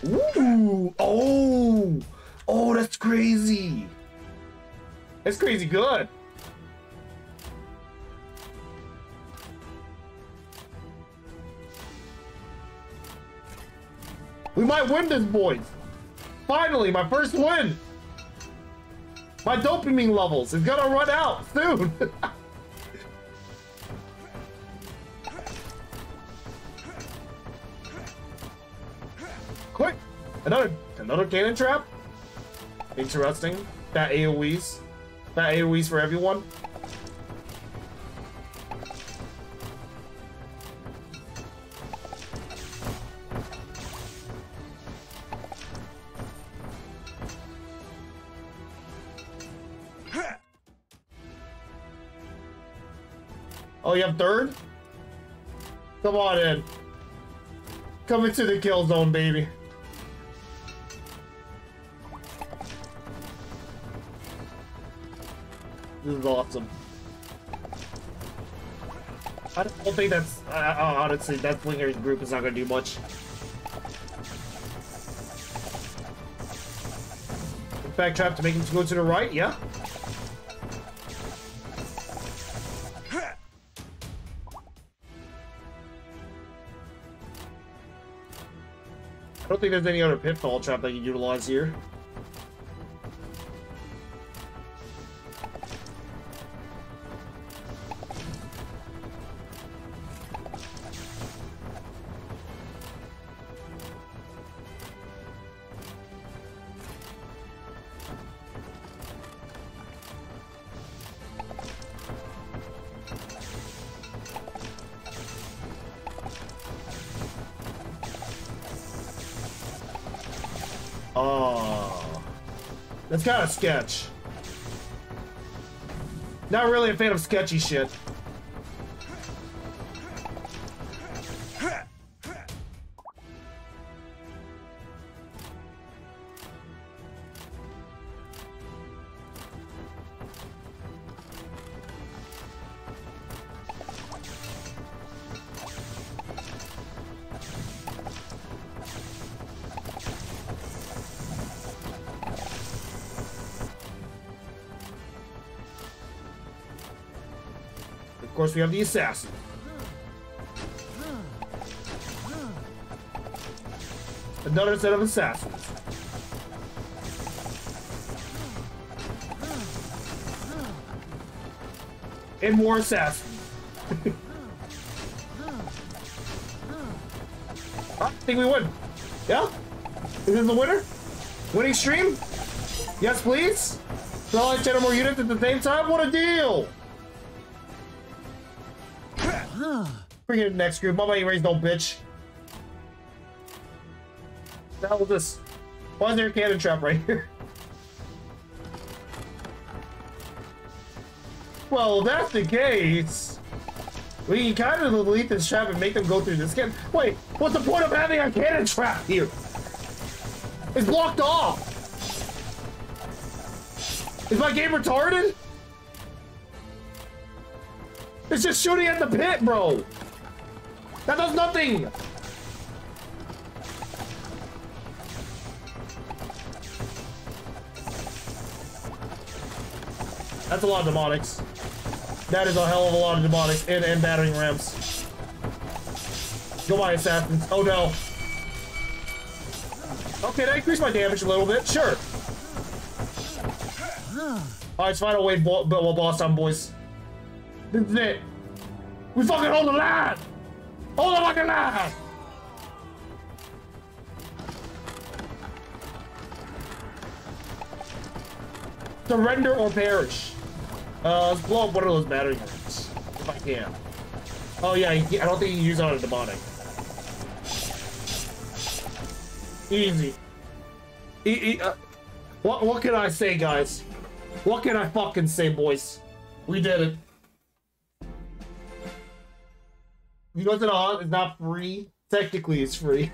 Ooh. Oh. Oh, that's crazy. That's crazy good. We might win this, boys. Finally, my first win. My dopamine levels is gonna run out soon. Quick! Another cannon trap? Interesting. That AoEs. That AoEs for everyone. Oh, you have third? Come on in. Come into the kill zone, baby. This is awesome. I don't think that's... honestly, that Slinger's group is not going to do much. Back trap to make him go to the right, yeah? I don't think there's any other pitfall trap that you can utilize here. Oh, that's kind of sketch. Not really a fan of sketchy shit. Of course, we have the assassin. Another set of assassins. And more assassins. I think we win. Yeah? Is this the winner? Winning stream? Yes, please? So like 10 or more units at the same time? What a deal! Bring it next group. My money raised no bitch. The hell is this? Why is there a cannon trap right here? Well, if that's the case, we can kind of delete this trap and make them go through this again. Wait, what's the point of having a cannon trap here? It's blocked off. Is my game retarded? It's just shooting at the pit, bro. That does nothing. That's a lot of demonics. That is a hell of a lot of demonics and battering rams. Go by assassins. Oh no. Okay, that increased my damage a little bit. Sure. Alright, it's final wave boss time, boys. This is it. We fucking hold the line! Hold the fucking line! Surrender or perish. Let's blow up one of those battery rams, if I can. Oh yeah, I don't think you can use it on a demonic. Easy. What can I say, guys? What can I fucking say, boys? We did it. You go to the hospital, it's not free. Technically, it's free.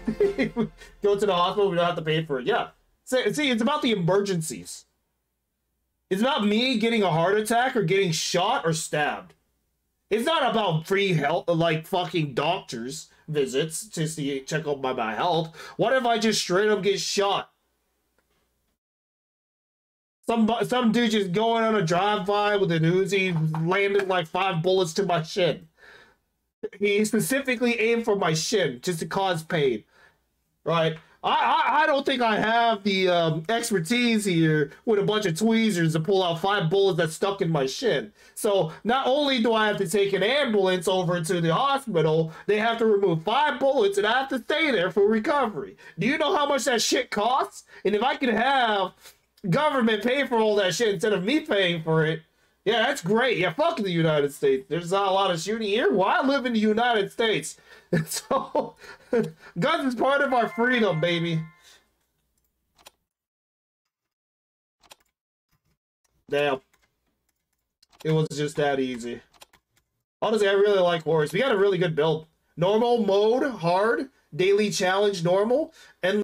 Go to the hospital, we don't have to pay for it. Yeah. See, it's about the emergencies. It's about me getting a heart attack or getting shot or stabbed. It's not about free health, like fucking doctors visits to check out my health. What if I just straight up get shot? Some dude just going on a drive-by with an Uzi, landed like 5 bullets to my shin. He specifically aimed for my shin just to cause pain, right? I don't think I have the expertise here with a bunch of tweezers to pull out 5 bullets that stuck in my shin. So not only do I have to take an ambulance over to the hospital, they have to remove 5 bullets and I have to stay there for recovery. Do you know how much that shit costs? And if I could have government pay for all that shit instead of me paying for it, yeah, that's great. Yeah, fuck the United States. There's not a lot of shooting here. Well, I live in the United States. So, guns is part of our freedom, baby. Damn. It was just that easy. Honestly, I really like Horse. We got a really good build. Normal, mode, hard, daily challenge, normal, and